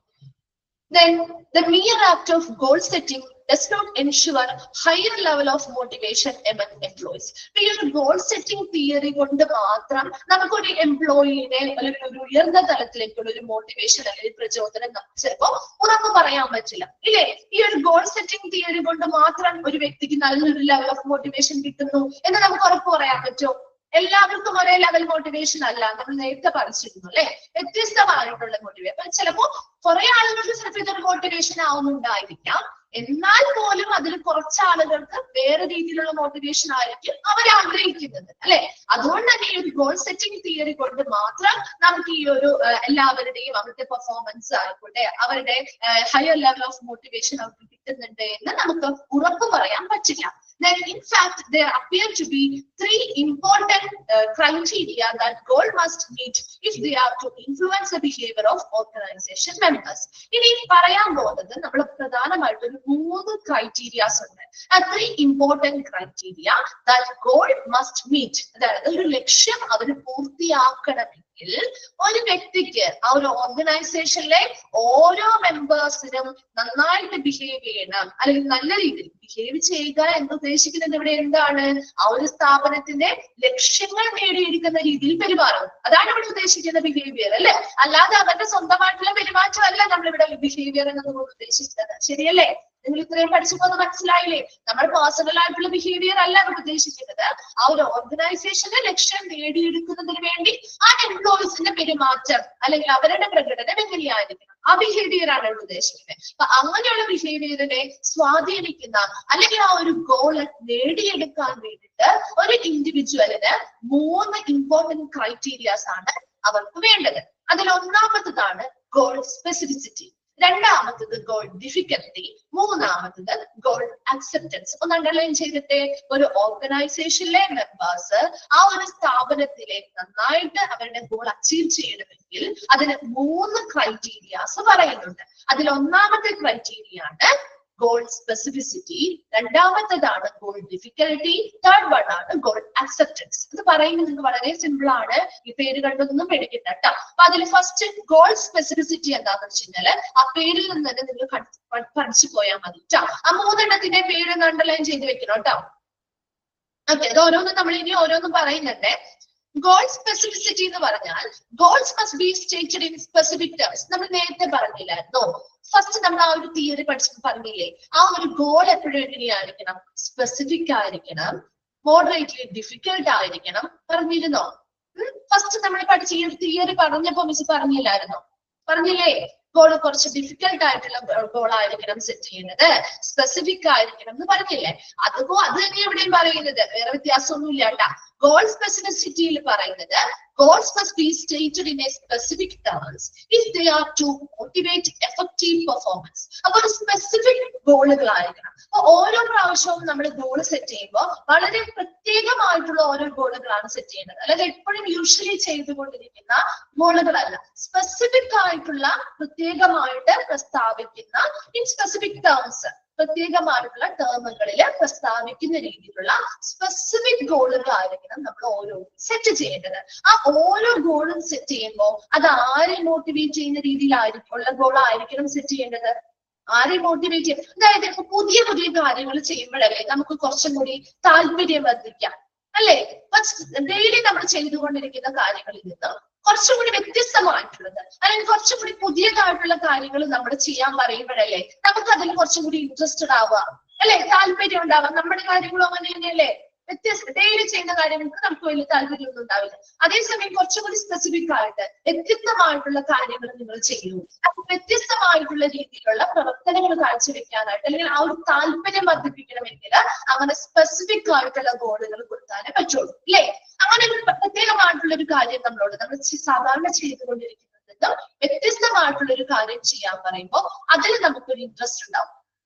S1: Then the mere act of goal setting does not ensure higher level of motivation among employees. ഈ ഒരു ഗോൾ സെറ്റിംഗ് തിയറി കൊണ്ട് മാത്രം നമുക്കൊരു എംപ്ലോയിനെ അല്ലെങ്കിൽ ഒരു ഉയർന്ന തലത്തിലേക്കുള്ള ഒരു മോട്ടിവേഷൻ അല്ലെങ്കിൽ പ്രചോദനം നമുക്ക് ചിലപ്പോൾ ഉറപ്പ് പറയാൻ പറ്റില്ല ഇല്ലേ? ഈ ഒരു ഗോൾ സെറ്റിംഗ് തിയറി കൊണ്ട് മാത്രം ഒരു വ്യക്തിക്ക് നല്ലൊരു ലെവൽ ഓഫ് മോട്ടിവേഷൻ കിട്ടുന്നു എന്ന് നമുക്ക് ഉറപ്പ് പറയാൻ പറ്റുമോ? എല്ലാവർക്കും ഒരേ ലെവൽ മോട്ടിവേഷൻ അല്ല, നമ്മൾ നേരത്തെ പഠിച്ചിരുന്നു അല്ലെ. വ്യത്യസ്തമായിട്ടുള്ള മോട്ടിവേഷൻ. അപ്പൊ ചിലപ്പോ കുറെ ആളുകൾക്ക് ചിലപ്പോൾ ഇതൊരു മോട്ടിവേഷൻ ആവുന്നുണ്ടായിരിക്കാം. എന്നാൽ പോലും അതിൽ കുറച്ച് ആളുകൾക്ക് വേറെ രീതിയിലുള്ള മോട്ടിവേഷൻ ആയിരിക്കും അവർ ആഗ്രഹിക്കുന്നത് അല്ലെ. അതുകൊണ്ട് തന്നെ ഈ ഒരു ഗോൾ സെറ്റിംഗ് തിയറി കൊണ്ട് മാത്രം നമുക്ക് ഈ ഒരു എല്ലാവരുടെയും അവരുടെ പെർഫോമൻസ് ആയിക്കോട്ടെ, അവരുടെ ഹയർ ലെവൽ ഓഫ് മോട്ടിവേഷൻ അവർക്ക് കിട്ടുന്നുണ്ട് എന്ന് നമുക്ക് ഉറപ്പ് പറയാൻ പറ്റില്ല. Then in fact there appear to be three important criteria that goal must meet if they are to influence the behavior of organization members. ഇനി പറയാൻ പോകുന്നത് നമ്മൾ പ്രധാനമായിട്ട് ഒരു 3 ക്രൈറ്റീരിയാസ് ഉണ്ട്. three important criteria that goal must meet. അതായത് ഒരു ലക്ഷ്യം അവർ പൂർത്തിയാക്കണമെങ്കിൽ ഒരു വ്യക്തിക്ക് ആ ഒരു ഓർഗനൈസേഷനിലെ ഓരോ മെമ്പേഴ്സിനും നന്നായിട്ട് ബിഹേവ് ചെയ്യണം, അല്ലെങ്കിൽ നല്ല രീതിയിൽ ബിഹേവ് ചെയ്യുക എന്ന് ഉദ്ദേശിക്കുന്നത് ഇവിടെ എന്താണ്? ആ ഒരു സ്ഥാപനത്തിന്റെ ലക്ഷ്യങ്ങൾ നേടിയെടുക്കുന്ന രീതിയിൽ പെരുമാറും. അതാണ് ഇവിടെ ഉദ്ദേശിക്കുന്ന ബിഹേവിയർ അല്ലെ. അല്ലാതെ അവരുടെ സ്വന്തമായിട്ടുള്ള പെരുമാറ്റമല്ല നമ്മളിവിടെ ബിഹേവിയർ എന്നതുകൊണ്ട് ഉദ്ദേശിക്കുന്നത്. ശരിയല്ലേ? നിങ്ങൾ ഇത്രയും പഠിച്ചപ്പോൾ മനസ്സിലായില്ലേ? നമ്മൾ പേഴ്സണൽ ആയിട്ടുള്ള ബിഹേവിയർ അല്ല ഇവിടെ ഉദ്ദേശിക്കുന്നത്. ആ ഒരു ഓർഗനൈസേഷന്റെ ലക്ഷ്യം നേടിയെടുക്കുന്നതിന് വേണ്ടി ആ എംപ്ലോയീസിന്റെ പെരുമാറ്റം അല്ലെങ്കിൽ അവരുടെ പ്രകടനം എങ്ങനെയായിരിക്കണം, ആ ബിഹേവിയർ ആണ് ഇവിടെ ഉദ്ദേശിക്കുന്നത്. അപ്പൊ അങ്ങനെയുള്ള ബിഹേവിയറിനെ സ്വാധീനിക്കുന്ന അല്ലെങ്കിൽ ആ ഒരു ഗോള് നേടിയെടുക്കാൻ വേണ്ടിയിട്ട് ഒരു ഇൻഡിവിജ്വലിന് 3 ഇമ്പോർട്ടന്റ് ക്രൈറ്റീരിയാസ് ആണ് അവർക്ക് വേണ്ടത്. അതിൽ ഒന്നാമത്തതാണ് ഗോൾ സ്പെസിഫിസിറ്റി, രണ്ടാമത്തത് ഗോൾ ഡിഫിക്കൽറ്റി, മൂന്നാമത്തത് ഗോൾ അക്സെപ്റ്റൻസ്. ഒന്ന് അണ്ടർലൈൻ ചെയ്തിട്ട്, ഒരു ഓർഗനൈസേഷനിലെ മെമ്പേഴ്സ് ആ ഒരു സ്ഥാപനത്തിലെ നന്നായിട്ട് അവരുടെ ഗോൾ അച്ചീവ് ചെയ്യണമെങ്കിൽ അതിന് 3 ക്രൈറ്റീരിയാസ് പറയുന്നുണ്ട്. അതിൽ ഒന്നാമത്തെ ക്രൈറ്റീരിയ ആണ് ഗോൾ സ്പെസിഫിസിറ്റി, രണ്ടാമത്തേതാണ് ഗോൾ ഡിഫിക്കൽറ്റി, തേർഡ് വൺ ആണ് ഗോൾ അക്സെപ്റ്റൻസ്. ഇത് പറയുന്നത് നിങ്ങൾക്ക് വളരെ സിമ്പിൾ ആണ്, ഈ പേര് കണ്ടൊന്നും പേടിക്കണ്ട കേട്ടോ. അപ്പൊ അതിൽ ഫസ്റ്റ് ഗോൾ സ്പെസിഫിസിറ്റി എന്താണെന്ന് വെച്ച് കഴിഞ്ഞാല് ആ പേരിൽ നിന്ന് തന്നെ നിങ്ങൾ പഠിച്ചു പോയാൽ മതി കേട്ടോ. ആ 3 എണ്ണത്തിന്റെ പേര് അണ്ടർലൈൻ ചെയ്ത് വെക്കണം കേട്ടോ. ഓക്കെ, ഇത് ഓരോന്നും നമ്മൾ ഇനി ഓരോന്നും പറയുന്നുണ്ട്. ഗോൾ സ്പെസിഫിസിറ്റി എന്ന് പറഞ്ഞാൽ goals must be stated in specific terms. നമ്മൾ നേരത്തെ പറഞ്ഞില്ലായിരുന്നോ? ഫസ്റ്റ് നമ്മൾ ആ ഒരു തിയറി പഠിച്ചു പറഞ്ഞില്ലേ, ആ ഒരു ഗോൾ എപ്പോഴും എങ്ങനെയായിരിക്കണം? സ്പെസിഫിക് ആയിരിക്കണം, മോഡറേറ്റ്ലി ഡിഫിക്കൽട്ട് ആയിരിക്കണം. പറഞ്ഞിരുന്നോ? ഫസ്റ്റ് നമ്മൾ പഠിച്ച ഈ ഒരു തിയറി പറഞ്ഞപ്പോ മിസ് പറഞ്ഞില്ലായിരുന്നോ? പറഞ്ഞില്ലേ? ഗോൾ കുറച്ച് ഡിഫിക്കൽട്ട് ആയിട്ടുള്ള ഗോൾ ആയിരിക്കണം സെറ്റ് ചെയ്യുന്നത്, സ്പെസിഫിക് ആയിരിക്കണം എന്ന് പറഞ്ഞില്ലേ? അത് തന്നെ എവിടെയും പറയുന്നത്, വേറെ വ്യത്യാസമൊന്നും ഇല്ല കേട്ടാ. ഗോൾ സ്പെസിഫിസിറ്റിയിൽ പറയുന്നത് goals must be stated in a specific terms if they are to motivate effective performance. അപ്പോൾ ഒരു സ്പെസിഫിക് ഗോളുകളായിരിക്കണം. അപ്പൊ ഓരോ പ്രാവശ്യവും നമ്മൾ ഗോൾ സെറ്റ് ചെയ്യുമ്പോൾ വളരെ പ്രത്യേകമായിട്ടുള്ള ഓരോ ഗോളുകളാണ് സെറ്റ് ചെയ്യുന്നത്. അല്ലാതെ എപ്പോഴും യൂഷ്വലി ചെയ്തുകൊണ്ടിരിക്കുന്ന ഗോളുകളല്ല, സ്പെസിഫിക് ആയിട്ടുള്ള പ്രത്യേകമായിട്ട് പ്രസ്താവിക്കുന്ന ഇൻ സ്പെസിഫിക് ടേംസ്, പ്രത്യേകമായിട്ടുള്ള ടേമുകളിൽ പ്രസ്താവിക്കുന്ന രീതിയിലുള്ള സ്പെസിഫിക് ഗോളുകളായിരിക്കണം നമ്മൾ ഓരോ സെറ്റ് ചെയ്യേണ്ടത്. ആ ഓരോ ഗോളും സെറ്റ് ചെയ്യുമ്പോൾ അത് ആരെ മോട്ടിവേറ്റ് ചെയ്യുന്ന രീതിയിലായിരിക്കും ഗോളായിരിക്കണം സെറ്റ് ചെയ്യേണ്ടത്? ആരെ മോട്ടിവേറ്റ് ചെയ്യും? അതായത് പുതിയ പുതിയ കാര്യങ്ങൾ ചെയ്യുമ്പോഴല്ലേ നമുക്ക് കുറച്ചും കൂടി താല്പര്യം വർദ്ധിക്കാം അല്ലെ? ഡെയിലി നമ്മൾ ചെയ്തുകൊണ്ടിരിക്കുന്ന കാര്യങ്ങളിൽ നിന്ന് കുറച്ചും കൂടി വ്യത്യസ്തമായിട്ടുള്ളത് അല്ലെങ്കിൽ കുറച്ചും കൂടി പുതിയതായിട്ടുള്ള കാര്യങ്ങൾ നമ്മൾ ചെയ്യാൻ പറയുമ്പോഴല്ലേ നമുക്ക് അതിൽ കുറച്ചും കൂടി ഇൻട്രസ്റ്റഡ് ആവുക അല്ലെ, താല്പര്യം ഉണ്ടാവാം. നമ്മുടെ കാര്യങ്ങളും അങ്ങനെ തന്നെയല്ലേ? ഡെയിലി ചെയ്യുന്ന കാര്യങ്ങൾക്ക് നമുക്ക് വലിയ താല്പര്യമൊന്നും ഉണ്ടാവില്ല. അതേസമയം കുറച്ചും കൂടി സ്പെസിഫിക് ആയിട്ട് വ്യത്യസ്തമായിട്ടുള്ള കാര്യങ്ങൾ നിങ്ങൾ ചെയ്യുന്നു, അപ്പൊ വ്യത്യസ്തമായിട്ടുള്ള രീതിയിലുള്ള പ്രവർത്തനങ്ങൾ കാഴ്ചവെക്കാനായിട്ട് അല്ലെങ്കിൽ ആ ഒരു താല്പര്യം വർദ്ധിപ്പിക്കണമെങ്കിൽ അങ്ങനെ സ്പെസിഫിക് ആയിട്ടുള്ള ഗോളുകൾ കൊടുത്താലേ പറ്റുള്ളൂ അല്ലേ? അങ്ങനെ ഒരു പ്രത്യേകമായിട്ടുള്ള ഒരു കാര്യം നമ്മൾ സാധാരണ ചെയ്തുകൊണ്ടിരിക്കുന്നത് വ്യത്യസ്തമായിട്ടുള്ള ഒരു കാര്യം ചെയ്യാൻ പറയുമ്പോൾ അതിൽ നമുക്കൊരു ഇൻട്രസ്റ്റ് ഉണ്ടാവും.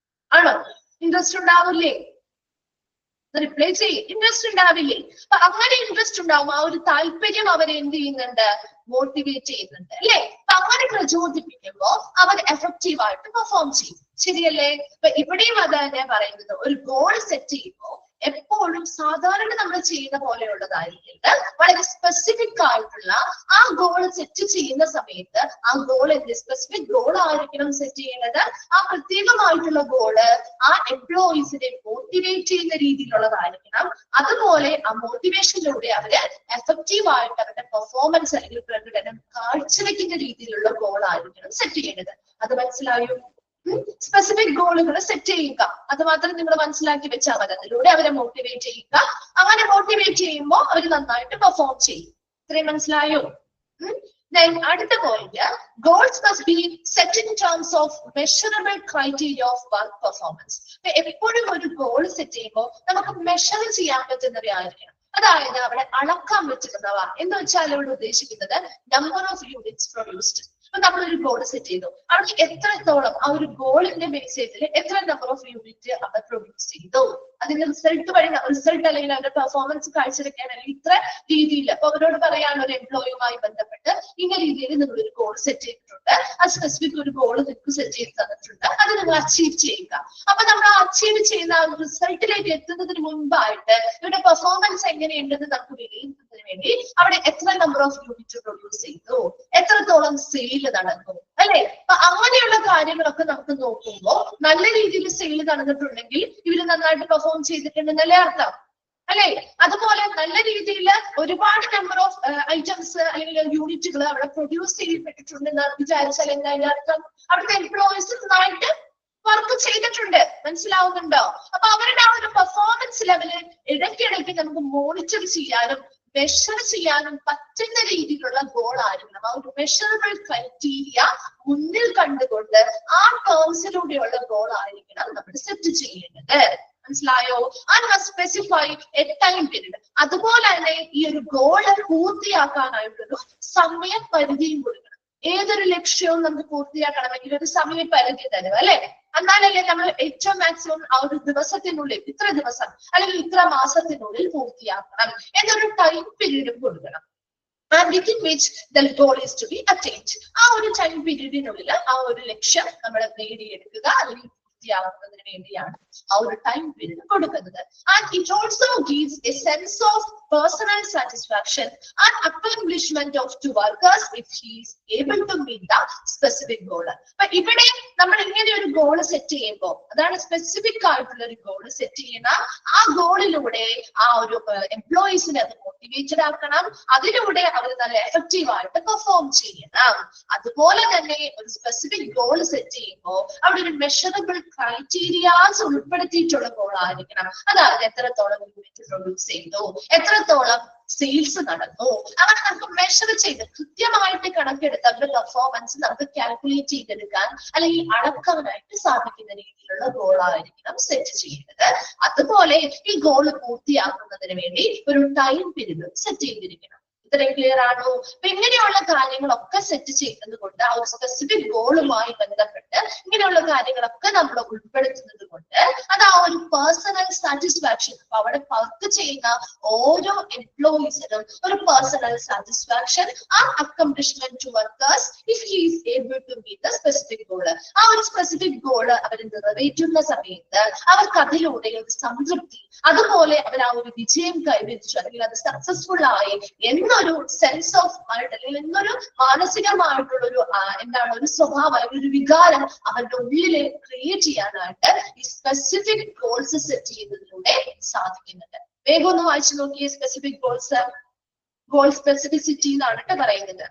S1: ആണോ? ഇൻട്രസ്റ്റ് ഉണ്ടാവില്ലേ? റിപ്ലൈ ചെയ്യും. ഇൻട്രസ്റ്റ് ഉണ്ടാവില്ലേ? അപ്പൊ അങ്ങനെ ഇൻട്രസ്റ്റ് ഉണ്ടാവും, ആ ഒരു താല്പര്യം അവരെ എന്ത് ചെയ്യുന്നുണ്ട്? മോട്ടിവേറ്റ് ചെയ്യുന്നുണ്ട് അല്ലെ? അപ്പൊ അങ്ങനെ പ്രചോദിപ്പിക്കുമ്പോ അവർ എഫക്റ്റീവ് ആയിട്ട് പെർഫോം ചെയ്യും. ശരിയല്ലേ? അപ്പൊ ഇവിടെയും അത് തന്നെ പറയുന്നത്, ഒരു ഗോൾ സെറ്റ് ചെയ്യുമ്പോൾ എപ്പോഴും സാധാരണ നമ്മൾ ചെയ്യുന്ന പോലെയുള്ളതായിരിക്കില്ല, വളരെ സ്പെസിഫിക് ആയിട്ടുള്ള ആ ഗോൾ സെറ്റ് ചെയ്യുന്ന സമയത്ത് ആ ഗോൾ എന്ത് സ്പെസിഫിക് ഗോൾ ആയിരിക്കണം സെറ്റ് ചെയ്യുന്നത്. ആ പ്രത്യേകമായിട്ടുള്ള ഗോള് ആ എംപ്ലോയീസിനെ മോട്ടിവേറ്റ് ചെയ്യുന്ന രീതിയിലുള്ളതായിരിക്കണം. അതുപോലെ ആ മോട്ടിവേഷനിലൂടെ അവര് എഫക്റ്റീവ് ആയിട്ട് അവരുടെ പെർഫോമൻസ് അല്ലെങ്കിൽ പ്രകടനം കാഴ്ചവെക്കുന്ന രീതിയിലുള്ള ഗോൾ ആയിരിക്കണം സെറ്റ് ചെയ്യേണ്ടത്. അത് മനസ്സിലായോ? സ്പെസിഫിക് ഗോളുകൾ സെറ്റ് ചെയ്യുക. അത് മാത്രം നിങ്ങൾ മനസ്സിലാക്കി വെച്ചാൽ മതി. അതിലൂടെ അവരെ മോട്ടിവേറ്റ് ചെയ്യുക. അങ്ങനെ മോട്ടിവേറ്റ് ചെയ്യുമ്പോൾ അവർ നന്നായിട്ട് പെർഫോം ചെയ്യും. ഇത്രയും മനസ്സിലായോ? Then അടുത്ത point, goals must be set in terms of measurable criteria of work performance. എപ്പോഴും ഒരു ഗോൾ സെറ്റ് ചെയ്യുമ്പോൾ നമുക്ക് മെഷർ ചെയ്യാൻ പറ്റുന്നവയായിരിക്കണം. അതായത് അവിടെ അളക്കാൻ പറ്റുന്നവ എന്ന് വെച്ചാൽ ഇവിടെ ഉദ്ദേശിക്കുന്നത് നമ്പർ ഓഫ് യൂണിറ്റ്സ് പ്രൊഡ്യൂസ്ഡ്. അപ്പൊ നമ്മളൊരു ഗോൾ സെറ്റ് ചെയ്തു, അവിടെ എത്രത്തോളം ആ ഒരു ഗോളിന്റെ ബേസിസിൽ എത്ര നമ്പർ ഓഫ് യൂണിറ്റ് അവർ പ്രൊഡ്യൂസ് ചെയ്തു, അതിന്റെ റിസൾട്ട് വഴി റിസൾട്ട് അല്ലെങ്കിൽ അവരുടെ പെർഫോമൻസ് കാഴ്ചവെക്കാണെങ്കിൽ ഇത്ര രീതിയിൽ. അപ്പൊ അവരോട് പറയാണ് ഒരു എംപ്ലോയിയുമായി ബന്ധപ്പെട്ട് ഇന്ന രീതിയിൽ നിങ്ങൾ ഒരു ഗോൾ സെറ്റ് ചെയ്തിട്ടുണ്ട്, ആ സ്പെസിഫിക് ഒരു ഗോൾ നിങ്ങൾക്ക് സെറ്റ് ചെയ്ത് തന്നിട്ടുണ്ട്, അത് നിങ്ങൾ അച്ചീവ് ചെയ്യുക. അപ്പൊ നമ്മൾ അച്ചീവ് ചെയ്യുന്ന ആ റിസൾട്ടിലേക്ക് എത്തുന്നതിന് മുൻപായിട്ട് ഇവരുടെ പെർഫോമൻസ് എങ്ങനെയുണ്ടെന്ന് നമുക്ക് വിലയിരുത്തുന്നതിന് വേണ്ടി അവിടെ എത്ര നമ്പർ ഓഫ് യൂണിറ്റ് പ്രൊഡ്യൂസ് ചെയ്തു, എത്രത്തോളം സെയിൽ നടന്നു, അല്ലെ? അപ്പൊ അങ്ങനെയുള്ള കാര്യങ്ങളൊക്കെ നമുക്ക് നോക്കുമ്പോൾ നല്ല രീതിയിൽ സെയിൽ നടന്നിട്ടുണ്ടെങ്കിൽ ഇവര് നന്നായിട്ട് പെർഫോം ചെയ്തിട്ടുണ്ടെന്നല്ലേ അർത്ഥം, അല്ലെ? അതുപോലെ നല്ല രീതിയിൽ ഒരുപാട് നമ്പർ ഓഫ് ഐറ്റംസ് അല്ലെങ്കിൽ യൂണിറ്റുകൾ അവിടെ പ്രൊഡ്യൂസ് ചെയ്യപ്പെട്ടിട്ടുണ്ടെന്ന് വിചാരിച്ചാൽ എന്താ അർത്ഥം? അവിടുത്തെ എംപ്ലോയീസ് നന്നായിട്ട് വർക്ക് ചെയ്തിട്ടുണ്ട്. മനസ്സിലാവുന്നുണ്ടോ? അപ്പൊ അവരുടെ ആ ഒരു പെർഫോമൻസ് ലെവല് ഇടയ്ക്കിടയ്ക്ക് നമുക്ക് മോണിറ്റർ ചെയ്യാനും മെഷർ ചെയ്യാനും പറ്റുന്ന രീതിയിലുള്ള ഗോൾ ആയിരിക്കണം. ആ ഒരു മെഷറബിൾ ക്രൈറ്റീരിയ മുന്നിൽ കണ്ടുകൊണ്ട് ആ ടേംസിലൂടെയുള്ള ഗോൾ ആയിരിക്കണം നമ്മൾ സെറ്റ് ചെയ്യേണ്ടത്. മനസ്സിലായോ? And specify A time period. അതുപോലെ തന്നെ ഈ ഒരു ഗോള് പൂർത്തിയാക്കാനായിട്ടൊരു സമയപരിധിയും കൊടുക്കണം. ഏതൊരു ലക്ഷ്യവും നമുക്ക് പൂർത്തിയാക്കണമെങ്കിൽ ഒരു സമയപരിധി തരും, അല്ലെ? എന്നാലല്ലേ നമ്മൾ ഏറ്റവും മാക്സിമം ആ ഒരു ദിവസത്തിനുള്ളിൽ ഇത്ര ദിവസം അല്ലെങ്കിൽ ഇത്ര മാസത്തിനുള്ളിൽ പൂർത്തിയാക്കണം എന്നൊരു ടൈം പീരീഡും കൊടുക്കണം. And within which the goal is to be attained. ആ ഒരു ടൈം പീരീഡിനുള്ളിൽ ആ ഒരു ലക്ഷ്യം നമ്മൾ നേടിയെടുക്കുക അല്ലെങ്കിൽ പൂർത്തിയാക്കുന്നതിന് വേണ്ടിയാണ് ആ ഒരു ടൈം പീരീഡ് കൊടുക്കുന്നത്. And it also gives a sense of personal satisfaction and accomplishment of to workers if he is able to meet the specific goal. അപ്പൊ ഇവിടെ നമ്മൾ ഇങ്ങനെ ഒരു ഗോൾ സെറ്റ് ചെയ്യുമ്പോൾ, അതാണ് സ്പെസിഫിക് ആയിട്ടുള്ള ഒരു ഗോൾ സെറ്റ് ചെയ്യുന്ന ആ ഗോളിലൂടെ ആ ഒരു എംപ്ലോയീസിനെ അത് മോട്ടിവേറ്റഡ് ആക്കണം. അതിലൂടെ അവർ നല്ല എഫക്റ്റീവ് ആയിട്ട് പെർഫോം ചെയ്യണം. അതുപോലെ തന്നെ ഒരു സ്പെസിഫിക് ഗോൾ സെറ്റ് ചെയ്യുമ്പോൾ അവിടെ ഒരു മെഷറബിൾ ക്രൈറ്റീരിയാസ് ഉൾപ്പെടുത്തിയിട്ടുള്ള ഗോൾ ആയിരിക്കണം. അതായത് എത്രത്തോളം യൂണിറ്റ് പ്രൊഡ്യൂസ് ചെയ്തു, എത്രത്തോളം സെയിൽസ് നടന്നു, അങ്ങനെ നമുക്ക് മെഷർ ചെയ്ത് കൃത്യമായിട്ട് കണക്കെടുത്ത് അവരുടെ പെർഫോമൻസ് നമുക്ക് കാൽക്കുലേറ്റ് ചെയ്തെടുക്കാൻ അല്ലെങ്കിൽ അളക്കാനായിട്ട് സാധിക്കുന്ന രീതിയിലുള്ള ഗോൾ ആയിരിക്കണം സെറ്റ് ചെയ്യുന്നത്. അതുപോലെ ഈ ഗോൾ പൂർത്തിയാക്കുന്നതിന് വേണ്ടി ഒരു ടൈം പീരീഡ് സെറ്റ് ചെയ്തിരിക്കണം. ഇത്രയും ക്ലിയർ ആണോ? അപ്പൊ ഇങ്ങനെയുള്ള കാര്യങ്ങളൊക്കെ സെറ്റ് ചെയ്യുന്നത് കൊണ്ട് ആ ഒരു സ്പെസിഫിക് ഗോളുമായി ബന്ധപ്പെട്ട് ഇങ്ങനെയുള്ള കാര്യങ്ങളൊക്കെ നമ്മൾ ഉൾപ്പെടുത്തുന്നത് കൊണ്ട് അത് ആ ഒരു പേഴ്സണൽ സാറ്റിസ്ഫാക്ഷൻ, അപ്പൊ അവിടെ വർക്ക് ചെയ്യുന്ന ഓരോ എംപ്ലോയീസിനും ഒരു personal satisfaction and accomplishment to workers if he is able to meet the specific goal. ആ ഒരു സ്പെസിഫിക് ഗോള് അവർ നിറവേറ്റുന്ന സമയത്ത് അവർക്ക് അതിലൂടെ ഒരു സംതൃപ്തി, അതുപോലെ അവർ ആ ഒരു വിജയം കൈവരിച്ചു അല്ലെങ്കിൽ അത് സക്സസ്ഫുൾ ആയി എന്നൊരു സെൻസ് ഓഫ് അല്ലെങ്കിൽ എന്നൊരു മാനസികമായിട്ടുള്ള ഒരു എന്താണ് ഒരു സ്വഭാവം, ഒരു വികാരം അവരുടെ ഉള്ളിൽ ക്രിയേറ്റ് ചെയ്യാനായിട്ട് ഈ സ്പെസിഫിക് ഗോൾസ് സെറ്റ് ചെയ്യുന്നതിലൂടെ സാധിക്കുന്നുണ്ട്. വേഗം ഒന്ന് വായിച്ചു നോക്കിയേ. സ്പെസിഫിക് ഗോൾസ്, ഗോൾ സ്പെസിഫിസിറ്റി എന്നാണ് പറയുന്നത്.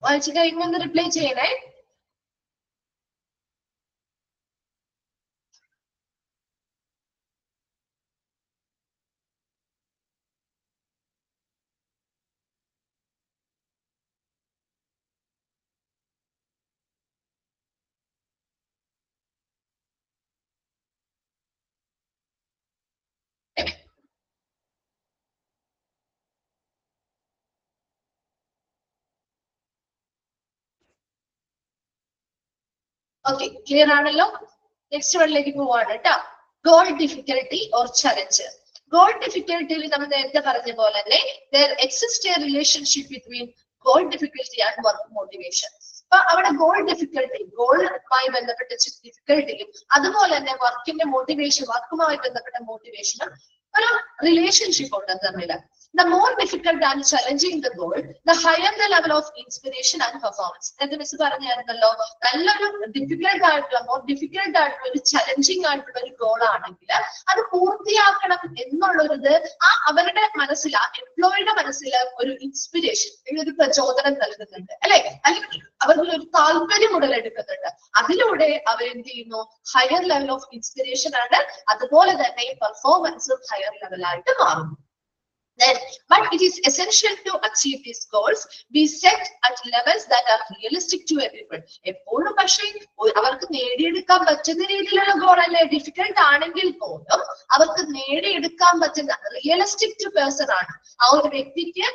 S1: വായിച്ചു കഴിയുമ്പോൾ റിപ്ലൈ ചെയ്യണേ. ഓക്കെ, ക്ലിയർ ആണല്ലോ. നെക്സ്റ്റ് വണ്ണിലേക്ക് പോവാണ് കേട്ടോ. Goal difficulty or challenge. Goal ഡിഫിക്കൽട്ടിയിൽ നമ്മൾ നേരത്തെ പറഞ്ഞ പോലെ തന്നെ there exists a relationship between goal difficulty and work motivation. അപ്പൊ അവിടെ ഗോൾ ഡിഫിക്കൽട്ടി, ഗോളുമായി ബന്ധപ്പെട്ട ഡിഫിക്കൽട്ടിയും അതുപോലെ തന്നെ വർക്കിന്റെ മോട്ടിവേഷൻ, വർക്കുമായി ബന്ധപ്പെട്ട മോട്ടിവേഷനും ഒരു റിലേഷൻഷിപ്പ് ഉണ്ട് തമ്മിൽ. The more difficult and challenging the goal, the higher the level of inspiration and performance. എന്ന് മിസ് പറഞ്ഞായിരുന്നല്ലോ, നല്ലൊരു ഡിഫിക്കൽട്ട് ആയിട്ടുള്ള, മോർ ഡിഫിക്കൽട്ട് ആയിട്ടുള്ള ഒരു ചലഞ്ചിങ് ആയിട്ടുള്ള ഒരു ഗോൾ ആണെങ്കിൽ അത് പൂർത്തിയാക്കണം എന്നുള്ളൊരിത് അവരുടെ മനസ്സിൽ, ആ എംപ്ലോയിയുടെ മനസ്സിൽ ഒരു ഇൻസ്പിരേഷൻ, ഒരു പ്രചോദനം നൽകുന്നുണ്ട് അല്ലെ, അല്ലെങ്കിൽ അവർക്ക് ഒരു താല്പര്യം ഉടലെടുക്കുന്നുണ്ട്. അതിലൂടെ അവരെന്ത് ചെയ്യുന്നു, ഹയർ ലെവൽ ഓഫ് ഇൻസ്പിരേഷൻ ആണ്, അതുപോലെ തന്നെ പെർഫോമൻസും ഹയർ ലെവലായിട്ട് മാറുന്നു. Then, but it is essential to achieve these goals be set at levels that are realistic to everyone. എപ്പോഴും പക്ഷേ അവർക്ക് നേടിയെടുക്കാൻ പറ്റുന്ന രീതിയിലുള്ള ഗോൾ അല്ലേ, ഡിഫിക്കൽട്ട് ആണെങ്കിൽ പോലും അവർക്ക് നേടിയെടുക്കാൻ പറ്റുന്ന, റിയലിസ്റ്റിക് ടു പേഴ്സൺ ആണ്, ആ ഒരു വ്യക്തിക്ക്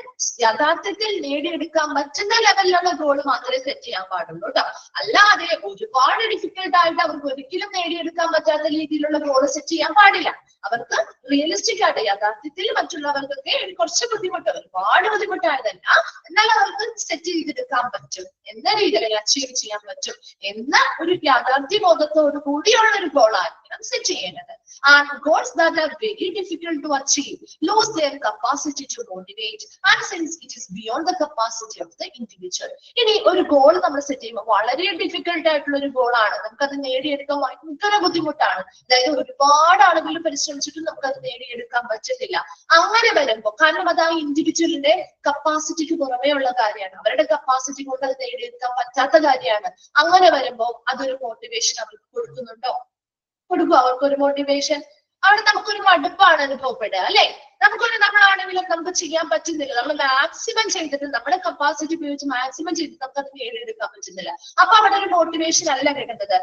S1: യഥാർത്ഥത്തിൽ നേടിയെടുക്കാൻ പറ്റുന്ന ലെവലിലുള്ള ഗോൾ മാത്രമേ സെറ്റ് ചെയ്യാൻ പാടുള്ളൂ കേട്ടോ. അല്ലാതെ ഒരുപാട് ഡിഫിക്കൽട്ട് ആയിട്ട് അവർക്ക് ഒരിക്കലും നേടിയെടുക്കാൻ പറ്റാത്ത രീതിയിലുള്ള ഗോൾ സെറ്റ് ചെയ്യാൻ പാടില്ല. അവർക്ക് റിയലിസ്റ്റിക് ആയിട്ട്, യഥാർത്ഥത്തിൽ മറ്റുള്ളവർക്കൊക്കെ കുറച്ച് ബുദ്ധിമുട്ട്, ഒരുപാട് ബുദ്ധിമുട്ടായതല്ല, എന്നാൽ അവർക്ക് സെറ്റ് ചെയ്തെടുക്കാൻ പറ്റും എന്ന രീതിയിൽ അച്ചീവ് ചെയ്യാൻ പറ്റും എന്ന ഒരു യാഥാർത്ഥ്യ ബോധത്തോടു കൂടിയുള്ള ഒരു ഗോൾ ആയിരിക്കണം സെറ്റ് ചെയ്യേണ്ടത്. And goals that are very difficult to achieve lose their capacity to motivate, and since it is beyond the capacity of the individual. ഇനി ഒരു ഗോൾ നമ്മൾ സെറ്റ് ചെയ്യുമ്പോൾ വളരെ ഡിഫിക്കൽട്ട് ആയിട്ടുള്ള ഒരു ഗോളാണ്, നമുക്കത് നേടിയെടുക്കാൻ ഭയങ്കര ബുദ്ധിമുട്ടാണ്, അതായത് ഒരുപാട് ആളുകൾ പരിശ്രമിച്ചിട്ടും നമുക്കത് നേടിയെടുക്കാൻ പറ്റുന്നില്ല. അങ്ങനെ വരുമ്പോൾ, കാരണം അത് ആ ഇൻഡിവിജ്വലിന്റെ കപ്പാസിറ്റിക്ക് പുറമേ ഉള്ള കാര്യമാണ്, അവരുടെ കപ്പാസിറ്റി കൊണ്ട് അത് നേടിയെടുക്കാൻ പറ്റാത്ത കാര്യമാണ്. അങ്ങനെ വരുമ്പോൾ അതൊരു മോട്ടിവേഷൻ അവർക്ക് കൊടുക്കുന്നുണ്ടോ? കൊടുക്കും. അവർക്കൊരു മോട്ടിവേഷൻ, അവിടെ നമുക്കൊരു മടുപ്പാണ് അനുഭവപ്പെടുക അല്ലെ. നമ്മളാണെങ്കിലും നമുക്ക് ചെയ്യാൻ പറ്റുന്നില്ല, നമ്മൾ മാക്സിമം ചെയ്തിട്ട്, നമ്മുടെ കപ്പാസിറ്റി ഉപയോഗിച്ച് മാക്സിമം ചെയ്തിട്ട് നമുക്ക് അത് നേടിയെടുക്കാൻ പറ്റുന്നില്ല. അപ്പൊ അവിടെ ഒരു മോട്ടിവേഷൻ അല്ല കിട്ടുന്നത്,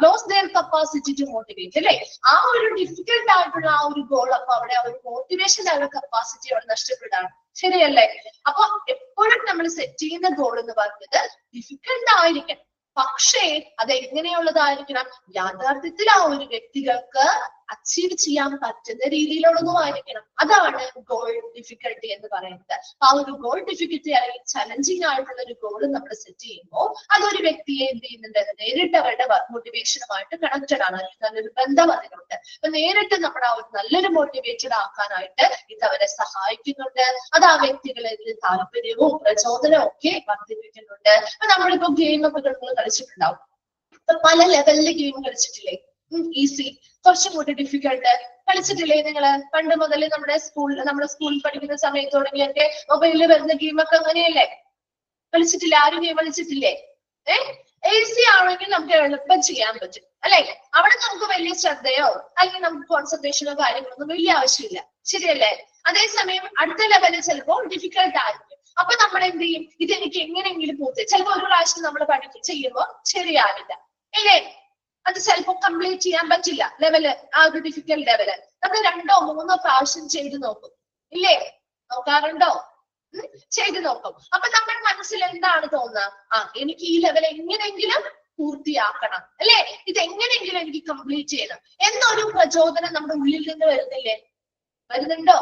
S1: lose their capacity to motivate അല്ലെ. ആ ഒരു ഡിഫിക്കൽട്ട് ആയിട്ടുള്ള ആ ഒരു ഗോൾ, അപ്പൊ അവിടെ ആ ഒരു മോട്ടിവേഷൻ, ആ ഒരു കപ്പാസിറ്റി അവിടെ നഷ്ടപ്പെടാണ്. ശരിയല്ലേ? അപ്പൊ എപ്പോഴും നമ്മൾ സെറ്റ് ചെയ്യുന്ന ഗോൾ എന്ന് പറയുന്നത് ഡിഫിക്കൽട്ട് ആയിരിക്കണം, പക്ഷേ അത് എങ്ങനെയുള്ളതായിരിക്കണം, യാഥാർത്ഥ്യത്തിൽ ആ ഒരു വ്യക്തികൾക്ക് അച്ചീവ് ചെയ്യാൻ പറ്റുന്ന രീതിയിലുള്ളതുമായിരിക്കണം. അതാണ് ഗോൾ ഡിഫിക്കൽട്ടി എന്ന് പറയുന്നത്. ആ ഒരു ഗോൾ ഡിഫിക്കൽട്ടി അല്ലെങ്കിൽ ചലഞ്ചിങ് ആയിട്ടുള്ള ഒരു ഗോൾ നമ്മൾ സെറ്റ് ചെയ്യുമ്പോൾ അതൊരു വ്യക്തിയെ എന്ത് ചെയ്യുന്നുണ്ട്, നേരിട്ട് അവരുടെ മോട്ടിവേഷനുമായിട്ട് കണക്റ്റഡ് ആണ്, നല്ലൊരു ബന്ധം അതിനുണ്ട്. അപ്പൊ നേരിട്ട് നമ്മുടെ ആ ഒരു നല്ലൊരു മോട്ടിവേറ്റഡ് ആക്കാനായിട്ട് ഇത് അവരെ സഹായിക്കുന്നുണ്ട്. അത് ആ വ്യക്തികളിൽ താല്പര്യവും പ്രചോദനവും ഒക്കെ വർദ്ധിപ്പിക്കുന്നുണ്ട്. അപ്പൊ നമ്മളിപ്പോ ഗെയിം ഒക്കെ നിങ്ങൾ കളിച്ചിട്ടുണ്ടാവും, പല ലെവലില് ഗെയിം കളിച്ചിട്ടില്ലേ? ഈസി, കുറച്ചും കൂടി ഡിഫിക്കൽട്ട് കളിച്ചിട്ടില്ലേ നിങ്ങള്? പണ്ട് മുതലേ നമ്മുടെ സ്കൂളിൽ പഠിക്കുന്ന സമയത്ത് തുടങ്ങിയൊക്കെ മൊബൈലിൽ വരുന്ന ഗെയിമൊക്കെ അങ്ങനെയല്ലേ? കളിച്ചിട്ടില്ല? ആരും ഗെയിം കളിച്ചിട്ടില്ലേ? ഈസി ആണെങ്കിൽ നമുക്ക് എളുപ്പം ചെയ്യാൻ പറ്റും അല്ലെ. അവിടെ നമുക്ക് വലിയ ശ്രദ്ധയോ അല്ലെങ്കിൽ നമുക്ക് കോൺസെൻട്രേഷനോ കാര്യങ്ങളൊന്നും വലിയ ആവശ്യമില്ല, ശരിയല്ലേ? അതേസമയം അടുത്ത ലെവലിൽ ചിലപ്പോൾ ഡിഫിക്കൽട്ട് ആയിരിക്കും. അപ്പൊ നമ്മൾ എന്ത് ചെയ്യും, ഇതെനിക്ക് എങ്ങനെയെങ്കിലും ചിലപ്പോൾ ഒരു പ്രാവശ്യം നമ്മൾ ചെയ്യുമ്പോൾ ശരിയാവില്ല ഇല്ലേ, അത് ചിലപ്പോൾ കംപ്ലീറ്റ് ചെയ്യാൻ പറ്റില്ല ലെവല്, ആ ഒരു ഡിഫിക്കൽട്ട് ലെവല്. നമ്മൾ 2 or 3 പ്രാവശ്യം ചെയ്ത് നോക്കും ഇല്ലേ? നോക്കാറുണ്ടോ? ചെയ്ത് നോക്കും. അപ്പൊ നമ്മുടെ മനസ്സിൽ എന്താണ് തോന്നുക, എനിക്ക് ഈ ലെവൽ എങ്ങനെയെങ്കിലും പൂർത്തിയാക്കണം അല്ലെ, ഇത് എങ്ങനെയെങ്കിലും എനിക്ക് കംപ്ലീറ്റ് ചെയ്യണം എന്നൊരു പ്രചോദനം നമ്മുടെ ഉള്ളിൽ നിന്ന് വരുന്നില്ലേ? വരുന്നുണ്ടോ?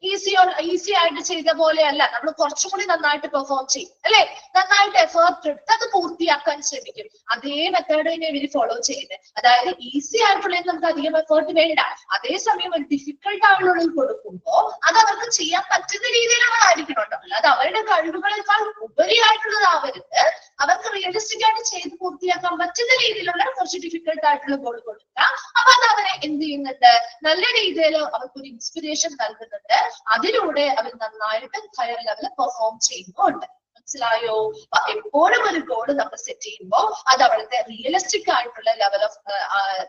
S1: ഈസി ആയിട്ട് ചെയ്ത പോലെയല്ല, നമ്മൾ കുറച്ചും കൂടി നന്നായിട്ട് പെർഫോം ചെയ്യും അല്ലെ, നന്നായിട്ട് എഫേർട്ട് എടുത്ത് അത് പൂർത്തിയാക്കാൻ ശ്രമിക്കും. അതേ മെത്തേഡ് തന്നെ ഇവര് ഫോളോ ചെയ്യുന്നത്. അതായത് ഈസി ആയിട്ടുള്ളത് നമുക്ക് അധികം എഫേർട്ട് വേണ്ട, അതേസമയം ഒരു ഡിഫിക്കൽട്ട് ആയിട്ടുള്ളത് കൊടുക്കുമ്പോൾ അത് അവർക്ക് ചെയ്യാൻ പറ്റുന്ന രീതിയിലുള്ളതായിരിക്കണം കേട്ടോ. അല്ലാതെ അവരുടെ കഴിവുകളെക്കാൾ ഉപരിയായിട്ടുള്ളതാവരുത്, അവർക്ക് റിയലിസ്റ്റിക് ആയിട്ട് ചെയ്ത് പൂർത്തിയാക്കാൻ പറ്റുന്ന രീതിയിലുള്ള കുറച്ച് ഡിഫിക്കൽട്ട് ആയിട്ടുള്ള ഗോൾ കൊടുക്കുക. അപ്പൊ അത് അവരെ എന്ത് ചെയ്യുന്നുണ്ട്, നല്ല രീതിയിൽ അവർക്കൊരു ഇൻസ്പിരേഷൻ നൽകുന്നുണ്ട്. അതിലൂടെ അവർ നന്നായിട്ട് ഹയർ ലെവലിൽ പെർഫോം ചെയ്യുന്നുണ്ട്. മനസ്സിലായോ? എപ്പോഴും ഒരു ഗോൾ നമ്മൾ സെറ്റ് ചെയ്യുമ്പോൾ അത് അവിടുത്തെ റിയലിസ്റ്റിക് ആയിട്ടുള്ള ലെവൽ ഓഫ്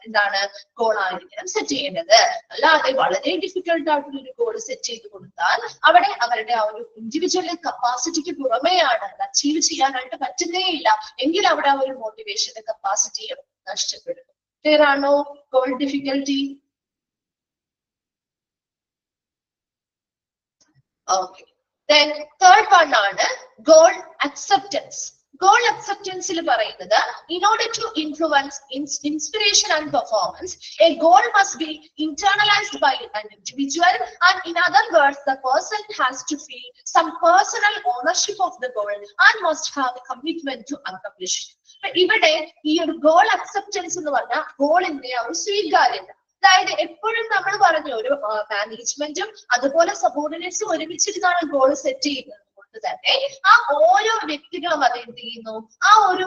S1: എന്താണ് ഗോൾ ആയിരിക്കണം സെറ്റ് ചെയ്യേണ്ടത്. അല്ലാതെ വളരെ ഡിഫിക്കൽട്ട് ആയിട്ടുള്ള ഒരു ഗോൾ സെറ്റ് ചെയ്ത് കൊടുത്താൽ അവിടെ അവരുടെ ആ ഒരു ഇൻഡിവിജ്വൽ കപ്പാസിറ്റിക്ക് പുറമെയാണ് അത് അച്ചീവ് ചെയ്യാനായിട്ട് പറ്റുന്നേയില്ല. എങ്കിൽ അവിടെ ആ ഒരു മോട്ടിവേഷന്റെ കപ്പാസിറ്റിയും നഷ്ടപ്പെടും. ക്ലിയർ ആണോ? Goal difficulty. Okay. Then third one ആണ് goal acceptance. Goal acceptance il parayunnathu, in order to influence inspiration and performance, a goal must be internalized by an individual, and in other words, the person has to feel some personal ownership of the goal and must have a commitment to accomplish it. ഇവിടെ ഈ ഒരു goal acceptance എന്ന് പറഞ്ഞാൽ ഗോളിന്റെ ആ ഒരു സ്വീകാര്യത. അതായത് എപ്പോഴും നമ്മൾ പറഞ്ഞു ഒരു മാനേജ്മെന്റും അതുപോലെ സബോർഡിനേറ്റ്സും ഒരുമിച്ചിരുന്നാണ് ഗോൾ സെറ്റ് ചെയ്യുന്നത് കൊണ്ട് തന്നെ ആ ഓരോ വ്യക്തികളും അത് എന്ത് ചെയ്യുന്നു, ആ ഒരു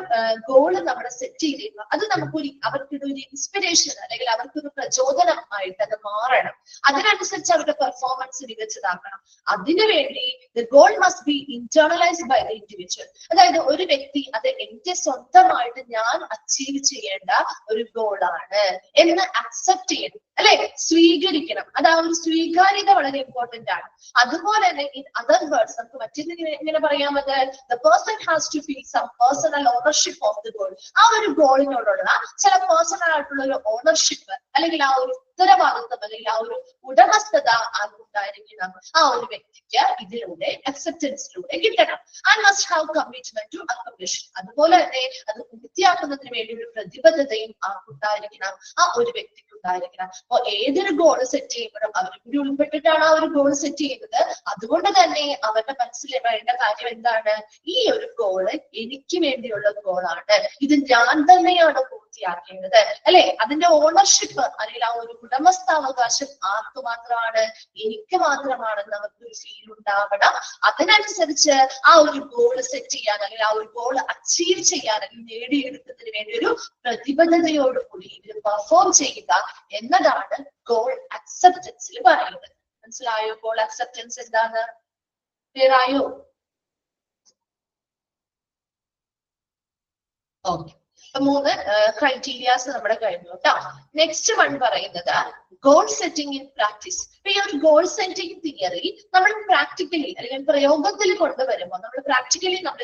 S1: ഗോള് നമ്മൾ സെറ്റ് ചെയ്തിരുന്നു അത് നമുക്കൊരു അവർക്കൊരു ഇൻസ്പിറേഷൻ അല്ലെങ്കിൽ അവർക്കൊരു പ്രചോദനമായിട്ട് അത് മാറണം. അതിനനുസരിച്ച് അവരുടെ പെർഫോമൻസ് മികച്ചതാക്കണം. അതിനുവേണ്ടി the goal must be internalised by the individual. അതായത് ഒരു വ്യക്തി അത് എന്റെ സ്വന്തമായിട്ട് ഞാൻ അച്ചീവ് ചെയ്യേണ്ട ഒരു ഗോളാണ് എന്ന് അക്സെപ്റ്റ് ചെയ്യണം, അല്ലെ, സ്വീകരിക്കണം. അത് ആ ഒരു സ്വീകാര്യത വളരെ ഇമ്പോർട്ടന്റ് ആണ്. അതുപോലെ തന്നെ ഇൻ അതർ വേർഡ്സ് നമുക്ക് മറ്റൊന്ന് ഇങ്ങനെ പറയാൻ പറ്റുന്നത് the person has to feel some personal ownership of the goal. ആ ഒരു ഗോളിനോടുള്ള ചില പേഴ്സണൽ ആയിട്ടുള്ള ഒരു ഓണർഷിപ്പ് അല്ലെങ്കിൽ ആ ഒരു ഉത്തരവാദിത്വം അല്ലെങ്കിൽ ആ ഒരു ഉടമസ്ഥത ആർക്കുണ്ടായിരിക്കണം, ആ ഒരു വ്യക്തിക്ക് ഇതിലൂടെ അക്സെപ്റ്റൻസിലൂടെ കിട്ടണം. And must have commitment to accomplish. അതുപോലെ തന്നെ അത് പൂർത്തിയാക്കുന്നതിന് വേണ്ടി ഒരു പ്രതിബദ്ധതയും ആർക്കുണ്ടായിരിക്കണം, ആ ഒരു വ്യക്തിക്ക് ഉണ്ടായിരിക്കണം. അപ്പൊ ഏതൊരു ഗോൾ സെറ്റ് ചെയ്യുമ്പോഴും അവർ കൂടി ഉൾപ്പെട്ടിട്ടാണ് ആ ഒരു ഗോൾ സെറ്റ് ചെയ്യുന്നത്. അതുകൊണ്ട് തന്നെ അവരുടെ മനസ്സിൽ വേണ്ട കാര്യം എന്താണ്, ഈ ഒരു ഗോള് എനിക്ക് വേണ്ടിയുള്ള ഗോളാണ്, ഇത് ഞാൻ തന്നെയാണ് പൂർത്തിയാക്കേണ്ടത്, അല്ലെ. അതിന്റെ ഓണർഷിപ്പ് അല്ലെങ്കിൽ ആ ഒരു ഉടമസ്ഥാവകാശം ആർക്ക് മാത്രമാണ്, എനിക്ക് മാത്രമാണെന്ന് അവർക്കൊരു ഫീൽ ഉണ്ടാവണം. അതിനനുസരിച്ച് ആ ഒരു ഗോൾ സെറ്റ് ചെയ്യാൻ അല്ലെങ്കിൽ ആ ഒരു ഗോൾ അച്ചീവ് ചെയ്യാൻ അല്ലെങ്കിൽ നേടിയെടുക്കുന്നതിന് വേണ്ടി ഒരു പ്രതിബദ്ധതയോടുകൂടി ഇത് പെർഫോം ചെയ്യുക എന്നതാണ് ഗോൾ അക്സെപ്റ്റൻസിൽ പറയുന്നത്. മനസ്സിലായോ? ഗോൾ അക്സെപ്റ്റൻസ് എന്താണ്? ക്ലിയർ ആയോ? ഓക്കെ. അപ്പൊ 3 ക്രൈറ്റീരിയാസ് നമ്മുടെ കഴിഞ്ഞു കേട്ടോ. നെക്സ്റ്റ് വൺ പറയുന്നത് ഗോൾ സെറ്റിംഗ് ഇൻ പ്രാക്ടീസ്. ഈ ഒരു ഗോൾ സെറ്റിംഗ് തിയറി നമ്മൾ പ്രാക്ടിക്കലി അല്ലെങ്കിൽ പ്രയോഗത്തിൽ കൊണ്ടുവരുമ്പോൾ നമ്മൾ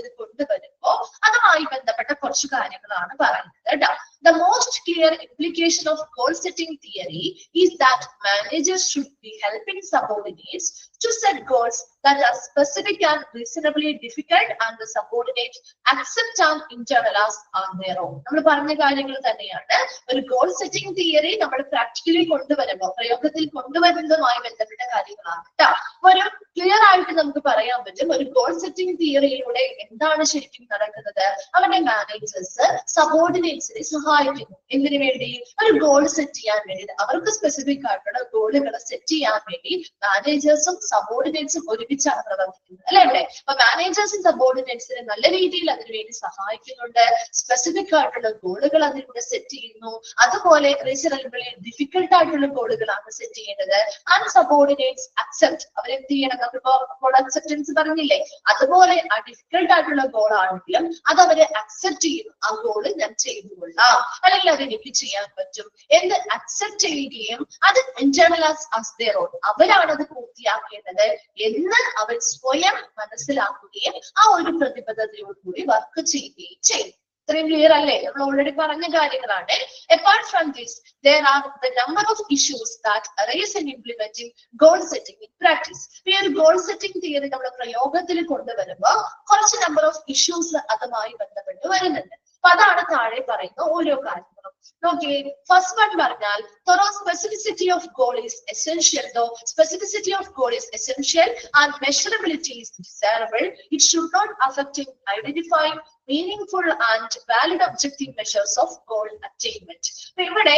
S1: ഇത് കൊണ്ടുവരുമ്പോൾ അതുമായി ബന്ധപ്പെട്ട കുറച്ച് കാര്യങ്ങളാണ് പറയുന്നത് കേട്ടോ. The most clear implication of goal setting theory is that managers should be helping subordinates to set goals that are specific and reasonably difficult, and the subordinates accept and internalize on their own. നമ്മൾ പറഞ്ഞ കാര്യങ്ങൾ തന്നെയാണ്. ഒരു goal setting theory നമ്മൾ practically കൊണ്ടുവരുമ്പോൾ പ്രയോഗത്തിൽ കൊണ്ടുവരുന്നതുമായി ബന്ധപ്പെട്ട കാര്യങ്ങളാണ് കേട്ടോ. ഒരു ക്ലിയർ ആയിട്ട് നമുക്ക് പറയാൻ പറ്റും ഒരു ഗോൾ സെറ്റിംഗ് തിയറിയിലൂടെ എന്താണ് ശരിക്കും നടക്കുന്നത്. അവരുടെ മാനേജേഴ്സ് സബോർഡിനേറ്റ്സിനെ സഹായിക്കുന്നു. എന്തിനു വേണ്ടി? ഒരു ഗോൾ സെറ്റ് ചെയ്യാൻ വേണ്ടി. അവർക്ക് സ്പെസിഫിക് ആയിട്ടുള്ള ഗോളുകൾ സെറ്റ് ചെയ്യാൻ വേണ്ടി മാനേജേഴ്സും സബോർഡിനേറ്റ്സും ഒരുമിച്ചാണ് പ്രവർത്തിക്കുന്നത്, അല്ലെ ഇവിടെ. അപ്പൊ മാനേജേഴ്സും സബോർഡിനേറ്റ്സിനെ നല്ല രീതിയിൽ അതിനുവേണ്ടി സഹായിക്കുന്നുണ്ട്. സ്പെസിഫിക് ആയിട്ടുള്ള ഗോളുകൾ അതിലൂടെ സെറ്റ് ചെയ്യുന്നു. അതുപോലെ റീസണബിളി ഡിഫിക്കൽട്ട് ആയിട്ടുള്ള ഗോളുകളാണ് സെറ്റ് ചെയ്യേണ്ടത്. And subordinates accept. അവരെന്ത് ചെയ്യണം? നമ്മളിപ്പോ ഗോൾ അക്സെപ്റ്റൻസ് പറഞ്ഞില്ലേ, അതുപോലെ ആ ഡിഫിക്കൽട്ട് ആയിട്ടുള്ള ഗോൾ ആണെങ്കിലും അത് അവര് അക്സെപ്റ്റ് ചെയ്യും. ആ ഗോള് ഞാൻ ചെയ്തുകൊള്ളാം അല്ലെങ്കിൽ അത് എനിക്ക് ചെയ്യാൻ പറ്റും എന്ന് അക്സെപ്റ്റ് ചെയ്യുകയും അത് ഇന്റേണലൈസ് ആസ് ദെയർ ഓൺ, അവരാണ് അത് പൂർത്തിയാക്കേണ്ടത് എന്ന് അവർ സ്വയം മനസ്സിലാക്കുകയും ആ ഒരു പ്രതിബദ്ധതയോടുകൂടി വർക്ക് ചെയ്യുകയും ചെയ്യും. ഇത്രയും ക്ലിയർ അല്ലേ? നമ്മൾ ഓൾറെഡി പറഞ്ഞ കാര്യങ്ങളാണ്. Apart from this there are the number of issues that arise in implementing goal setting in practice. ഈ ഒരു ഗോൾ സെറ്റിംഗ് തിയറി നമ്മൾ പ്രയോഗത്തിൽ കൊണ്ടുവരുമ്പോൾ കുറച്ച് നമ്പർ ഓഫ് ഇഷ്യൂസ് അതുമായി ബന്ധപ്പെട്ട് വരുന്നുണ്ട്. അപ്പൊ അതാണ് താഴെ പറയുന്ന ഓരോ കാര്യങ്ങളും. നോക്കിയേ, ഫസ്റ്റ് വൺ പറഞ്ഞാൽ thorough specificity of goal is essential. Though specificity of goal is essential and measurability is desirable, it should not affect in identifying meaningful and valid objective measures of goal attainment. ഇവിടെ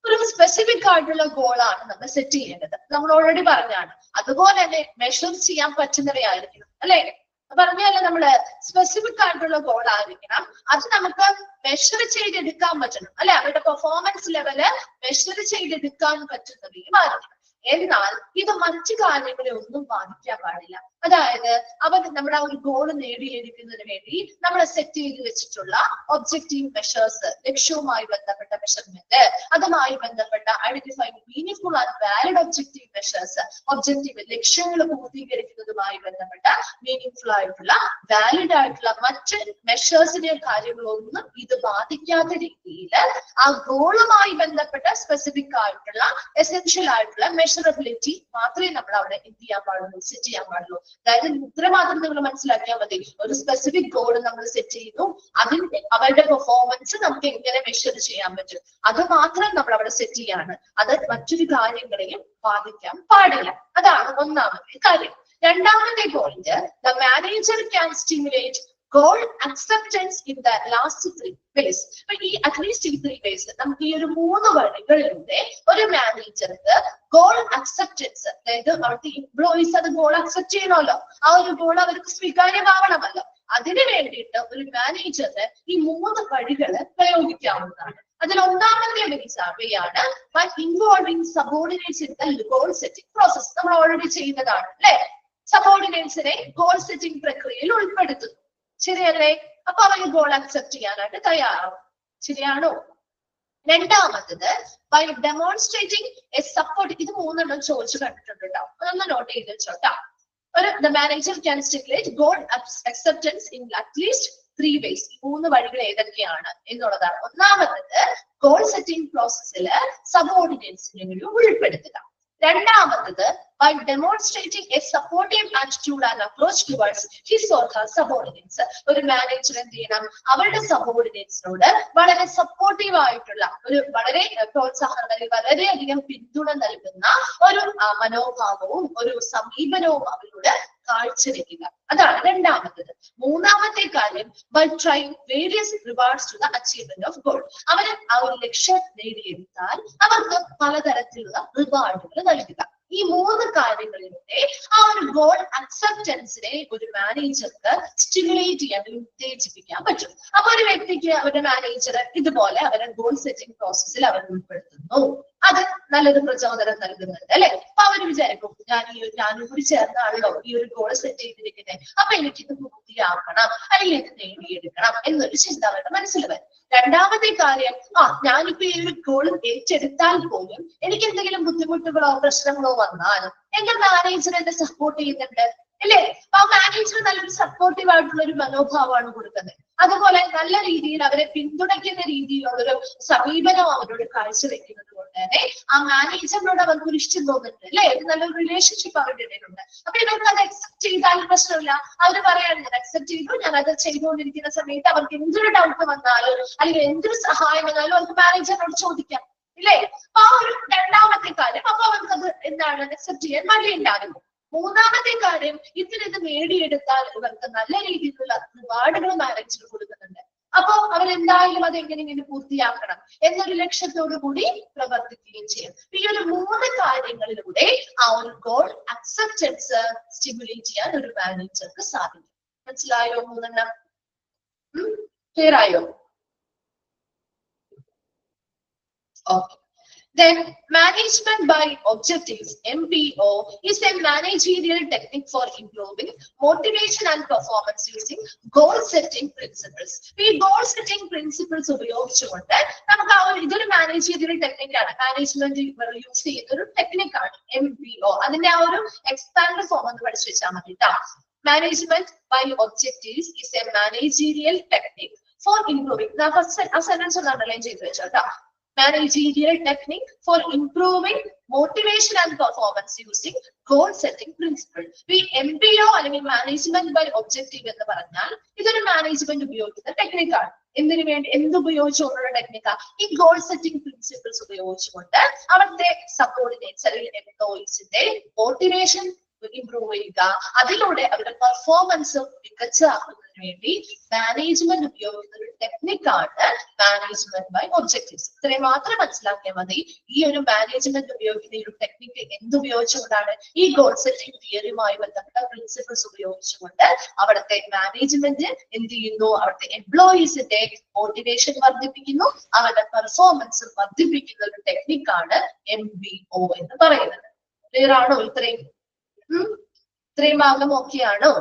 S1: ഒരു specific ആയിട്ടുള്ള ഗോളാണ് നമ്മൾ set ചെയ്യേണ്ടത്. നമ്മൾ already പറഞ്ഞാണ്. അതുപോലെ തന്നെ measure ചെയ്യാൻ പറ്റുന്നവയായിരിക്കണം, അല്ലെ. പറഞ്ഞാല് നമ്മള് സ്പെസിഫിക് ആയിട്ടുള്ള ഗോൾ ആയിരിക്കണം. അത് നമുക്ക് മെഷർ ചെയ്തെടുക്കാൻ പറ്റണം, അല്ലെ. അവരുടെ പെർഫോമൻസ് ലെവല് മെഷർ ചെയ്തെടുക്കാൻ പറ്റുന്നവയും ആയിരിക്കണം. എന്നാൽ ഇത് മറ്റു കാര്യങ്ങളെ ഒന്നും ബാധിക്കാൻ പാടില്ല. അതായത് അവർ നമ്മുടെ ആ ഒരു ഗോൾ നേടിയെടുക്കുന്നതിന് വേണ്ടി നമ്മൾ സെറ്റ് ചെയ്ത് വെച്ചിട്ടുള്ള ഒബ്ജക്റ്റീവ് മെഷേഴ്സ്, ലക്ഷ്യവുമായി ബന്ധപ്പെട്ട മെഷർമെന്റ്, അതുമായി ബന്ധപ്പെട്ട identifying meaningful and valid objective measures, objective ലക്ഷ്യങ്ങൾ പൂർത്തീകരിക്കുന്നതുമായി ബന്ധപ്പെട്ട മീനിങ്ഫുൾ ആയിട്ടുള്ള വാലിഡ് ആയിട്ടുള്ള മറ്റ് മെഷേഴ്സിന്റെ കാര്യങ്ങളൊന്നും ഇത് ബാധിക്കാത്ത രീതിയിൽ ആ ഗോളുമായി ബന്ധപ്പെട്ട സ്പെസിഫിക് ആയിട്ടുള്ള എസെൻഷ്യൽ ആയിട്ടുള്ള മെഷറബിലിറ്റി മാത്രമേ നമ്മൾ അവിടെ എന്ത് ചെയ്യാൻ പാടുള്ളൂ, സെറ്റ് ചെയ്യാൻ പാടുള്ളൂ. അതായത് ഇത്ര മാത്രം നിങ്ങൾ മനസ്സിലാക്കിയാൽ മതി. ഒരു സ്പെസിഫിക് ഗോൾ നമ്മൾ സെറ്റ് ചെയ്യുന്നു, അതിന്റെ അവരുടെ പെർഫോമൻസ് നമുക്ക് എങ്ങനെ മെഷർ ചെയ്യാൻ പറ്റും, അത് മാത്രം നമ്മൾ അവിടെ സെറ്റ് ചെയ്യാണ്. അത് മറ്റൊരു കാര്യങ്ങളെയും ബാധിക്കാൻ പാടില്ല. അതാണ് ഒന്നാമത്തെ കാര്യം. രണ്ടാമത്തെ point, the manager can stimulate goal acceptance in the last 3 ways. അപ്പൊ ഈ അറ്റ്ലീസ്റ്റ് ഈ 3 ways നമുക്ക് ഈ ഒരു 3 വഴികളിലൂടെ ഒരു മാനേജർക്ക് ഗോൾ അക്സെപ്റ്റൻസ്, അതായത് അവർക്ക് എംപ്ലോയീസ് അത് ഗോൾ അക്സെപ്റ്റ് ചെയ്യണമല്ലോ, ആ ഒരു ഗോൾ അവർക്ക് സ്വീകാര്യമാവണമല്ലോ, അതിനു വേണ്ടിയിട്ട് ഒരു മാനേജറിന് ഈ 3 വഴികൾ പ്രയോഗിക്കാവുന്നതാണ്. അതിൽ ഒന്നാമത്തെ വേയാണ് by involving subordinates in the goal setting process. നമ്മൾ ഓൾറെഡി ചെയ്യുന്നതാണ് അല്ലെ. സബോർഡിനേറ്റ്സിനെ ഗോൾ സെറ്റിംഗ് പ്രക്രിയയിൽ ഉൾപ്പെടുത്തുന്നു. ശരിയല്ലേ? അപ്പൊ അവര് ഗോൾ അക്സെപ്റ്റ് ചെയ്യാനായിട്ട് തയ്യാറാവും. ശരിയാണോ? രണ്ടാമത്തത് ബൈ ഡെമോൺസ്ട്രേറ്റിംഗ് എ സപ്പോർട്ട്. ഇത് 3 ചോദിച്ചു കണ്ടിട്ടുണ്ട് കേട്ടോ, അതൊന്ന് നോട്ട് ചെയ്ത് വെച്ചോട്ടാ. The manager can stimulate goal acceptance in at least 3 ways. 3 വഴികൾ ഏതൊക്കെയാണ് എന്നുള്ളതാണ്. ഒന്നാമത്തത് ഗോൾ സെറ്റിംഗ് പ്രോസസ്സിൽ സബോർഡിനേറ്റ്സിനെ ഉൾപ്പെടുത്തുക. രണ്ടാമത്തത് by demonstrating a supportive attitude and approach towards his or her subordinates. ഒരു മാനേജർ എന്ത് ചെയ്യണം? അവരുടെ സബോർഡിനേറ്റ്സിനോട് വളരെ സപ്പോർട്ടീവ് ആയിട്ടുള്ള ഒരു വളരെ പ്രോത്സാഹനം, വളരെയധികം പിന്തുണ നൽകുന്ന ഒരു മനോഭാവവും ഒരു സമീപനവും അവരോട് കാഴ്ചവെക്കുക. അതാണ് രണ്ടാമത്തത്. മൂന്നാമത്തെ കാര്യം by trying various rewards to the achievement of goal. അവർ ആ ഒരു ലക്ഷ്യം നേടിയെടുത്താൽ അവർക്ക് പലതരത്തിലുള്ള റിവാർഡുകൾ നൽകുക. ഈ 3 കാര്യങ്ങളിലൂടെ ആ ഒരു ഗോൾ അക്സെപ്റ്റൻസിനെ ഒരു മാനേജർക്ക് സ്റ്റിമുലേറ്റ് ചെയ്യാൻ, ഉത്തേജിപ്പിക്കാൻ പറ്റും. അപ്പൊ ഒരു വ്യക്തിക്ക് അവരുടെ മാനേജർ ഇതുപോലെ അവരുടെ ഗോൾ സെറ്റിംഗ് പ്രോസസ്സിൽ അവർ ഉൾപ്പെടുത്തുന്നു, അത് നല്ലൊരു പ്രചോദനം നൽകുന്നുണ്ട് അല്ലെ. അപ്പൊ അവര് വിചാരിക്കും, ഞാനും കൂടി ചേർന്നാണല്ലോ ഈ ഒരു ഗോൾ സെറ്റ് ചെയ്തിരിക്കുന്നത്, അപ്പൊ എനിക്കിത് പൂർത്തിയാക്കണം അല്ലെങ്കിൽ ഇത് നേടിയെടുക്കണം എന്നൊരു ചിന്ത അവരുടെ മനസ്സിൽ വരും. രണ്ടാമത്തെ കാര്യം, ഞാനിപ്പോ ഈ ഒരു ഗോൾ ഏറ്റെടുത്താൽ പോലും എനിക്ക് എന്തെങ്കിലും ബുദ്ധിമുട്ടുകളോ പ്രശ്നങ്ങളോ വന്നാൽ എന്റെ മാനേജർ എന്നെ സപ്പോർട്ട് ചെയ്യുന്നുണ്ട് അല്ലേ. അപ്പൊ ആ മാനേജർ നല്ലൊരു സപ്പോർട്ടീവ് ആയിട്ടുള്ള ഒരു മനോഭാവമാണ് കൊടുക്കുന്നത്. അതുപോലെ നല്ല രീതിയിൽ അവരെ പിന്തുണയ്ക്കുന്ന രീതിയിലുള്ളൊരു സമീപനം അവരോട് കാഴ്ചവെക്കുന്നത് കൊണ്ട് തന്നെ ആ മാനേജറിനോട് അവർക്ക് ഒരു ഇഷ്ടം തോന്നുന്നുണ്ട് അല്ലെ. ഒരു നല്ലൊരു റിലേഷൻഷിപ്പ് അവരുടെ ഇടയിലുണ്ട്. അപ്പൊ ഇവർക്ക് അത് അക്സെപ്റ്റ് ചെയ്താലും പ്രശ്നമില്ല. അവർ പറയാണ്, ഞാൻ അക്സെപ്റ്റ് ചെയ്തു, ഞാൻ അത് ചെയ്തുകൊണ്ടിരിക്കുന്ന സമയത്ത് അവർക്ക് എന്തൊരു ഡൗട്ട് വന്നാലും അല്ലെങ്കിൽ എന്തൊരു സഹായം വന്നാലും അവർക്ക് മാനേജറിനോട് ചോദിക്കാം ഇല്ലേ. അപ്പൊ ആ ഒരു രണ്ടാമത്തെ കാര്യം, അപ്പൊ അവർക്ക് അത് എന്താണ് അക്സെപ്റ്റ് ചെയ്യാൻ മടിയുണ്ടാകുന്നു. മൂന്നാമത്തെ കാര്യം, ഇത് നേടിയെടുത്താൽ ഇവർക്ക് നല്ല രീതിയിലുള്ള റിവാർഡുകൾ മാനേജർ കൊടുക്കുന്നുണ്ട്. അപ്പൊ അവരെന്തായാലും അത് എങ്ങനെയെങ്കിലും പൂർത്തിയാക്കണം എന്നൊരു ലക്ഷ്യത്തോടു കൂടി പ്രവർത്തിക്കുകയും ചെയ്യും. ഈ ഒരു 3 കാര്യങ്ങളിലൂടെ ആ ഒരു ഗോൾ അക്സെപ്റ്റൻസ് സ്റ്റിമുലേറ്റ് ചെയ്യാൻ ഒരു മാനേജർക്ക് സാധിക്കും. മനസ്സിലായോ? 3 ക്ലിയർ ആയോ? Okay. Then management by objectives, MBO, is a managerial technique for improving motivation and performance using goal setting principles. ഈ goal setting principles ഉപയോഗിച്ചുകൊണ്ട് നമുക്ക് ഇതൊരു മാനേജീരിയൽ ടെക്നിക്കാണ്, മാനേജ്മെന്റ് യൂസ് ചെയ്യുന്ന ഒരു ടെക്നിക്കാണ് MBO. അതിന്റെ ആ ഒരു എക്സ്പാൻഡ് ഫോം ഒന്ന് പഠിച്ചു വെച്ചാൽ മതി കേട്ടോ. Management by objectives is a managerial technique for improving. ആ സെന്റൻസ് ഒന്ന് അണ്ടർലൈൻ ചെയ്ത് വെച്ചോ കേട്ടോ. Managerial technique for improving motivation and performance using goal setting principle. ഈ MBO അല്ലെങ്കിൽ മാനേജ്മെന്റ് ബൈ ഒബ്ജക്റ്റീവ് എന്ന് പറഞ്ഞാൽ ഇതൊരു മാനേജ്മെന്റ് ഉപയോഗിക്കുന്ന ടെക്നിക്കാണ്. എന്തിനു വേണ്ടി, എന്തുപയോഗിച്ചുകൊണ്ടുള്ള ടെക്നിക്കാ? ഈ ഗോൾ സെറ്റിംഗ് പ്രിൻസിപ്പിൾസ് ഉപയോഗിച്ചുകൊണ്ട് അവിടുത്തെ സബോർഡിനേറ്റ്സ് അല്ലെങ്കിൽ എംപ്ലോയീസിന്റെ മോട്ടിവേഷൻ ഇംപ്രൂവ് ചെയ്യുക, അതിലൂടെ അവരുടെ പെർഫോമൻസ് മികച്ചതാക്കുന്നതിന് വേണ്ടി മാനേജ്മെന്റ് ഉപയോഗിക്കുന്ന ഒരു ടെക്നിക്കാണ് മാനേജ്മെന്റ് ബൈ ഒബ്ജക്റ്റീവ്സ്. ഇത്രയും മാത്രം മനസ്സിലാക്കിയാൽ മതി. ഈ ഒരു മാനേജ്മെന്റ് ഉപയോഗിക്കുന്ന ഈ ഒരു ടെക്നിക്ക് എന്തുപയോഗിച്ചുകൊണ്ടാണ്? ഈ ഗോൾ സെറ്റിംഗ് തിയറിയുമായി ബന്ധപ്പെട്ട പ്രിൻസിപ്പിൾസ് ഉപയോഗിച്ചുകൊണ്ട് അവിടുത്തെ മാനേജ്മെന്റ് എന്ത് ചെയ്യുന്നു? അവിടുത്തെ എംപ്ലോയീസിന്റെ മോട്ടിവേഷൻ വർദ്ധിപ്പിക്കുന്നു, അവരുടെ പെർഫോമൻസ് വർദ്ധിപ്പിക്കുന്ന ഒരു ടെക്നിക്കാണ് MBO എന്ന് പറയുന്നത്. ക്ലിയർ ആണോ? ഇത്രയും ഇത്രയും ഭാഗം ഓക്കെയാണോ?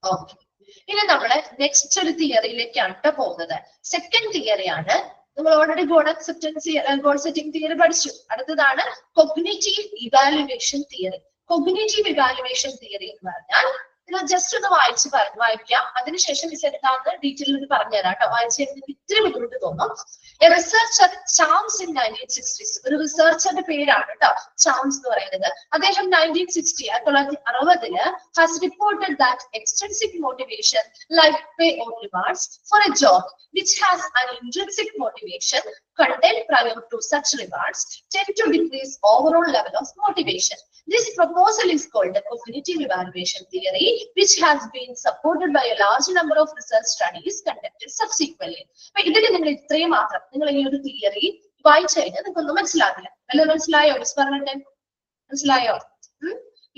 S1: ഓക്കെ. ഇനി നമ്മള് നെക്സ്റ്റ് ഒരു തിയറിയിലേക്കാണ് പോകുന്നത്. സെക്കൻഡ് തിയറിയാണ്. നമ്മൾ already goal acceptance goal setting theory പഠിച്ചു. അടുത്തതാണ് cognitive evaluation theory. Cognitive evaluation theory എന്ന് പറഞ്ഞാൽ ഇത് ജസ്റ്റ് ഒന്ന് വായിക്കാം. അതിനുശേഷം മിസ് എന്താണെന്ന് ഡീറ്റെയിൽ പറഞ്ഞുതരാം കേട്ടോ. വായിച്ചു കഴിഞ്ഞാൽ ഇത്തിരി ബുദ്ധിമുട്ട് തോന്നും. റിസർച്ചർ ചാംസ് ഇൻ 1960s, ഒരു റിസർച്ചറിന്റെ പേരാണ് കേട്ടോ ചാംസ് എന്ന് പറയുന്നത്. അദ്ദേഹം 1960 has reported that extrinsic motivation like pay or rewards for a job which has an intrinsic motivation content prior to such rewards tend to decrease overall level of motivation. This proposal is called the cognitive evaluation theory, which has been supported by a large number of research studies conducted subsequently. അപ്പൊ ഇതിൽ നിങ്ങൾ ഇത്രയും മാത്രം നിങ്ങൾ ഈ ഒരു theory വായിച്ചു കഴിഞ്ഞാൽ നിങ്ങൾക്കൊന്നും മനസ്സിലാവില്ല. വല്ലതും മനസ്സിലായോ? മിസ് പറഞ്ഞിട്ട് മനസ്സിലായോ?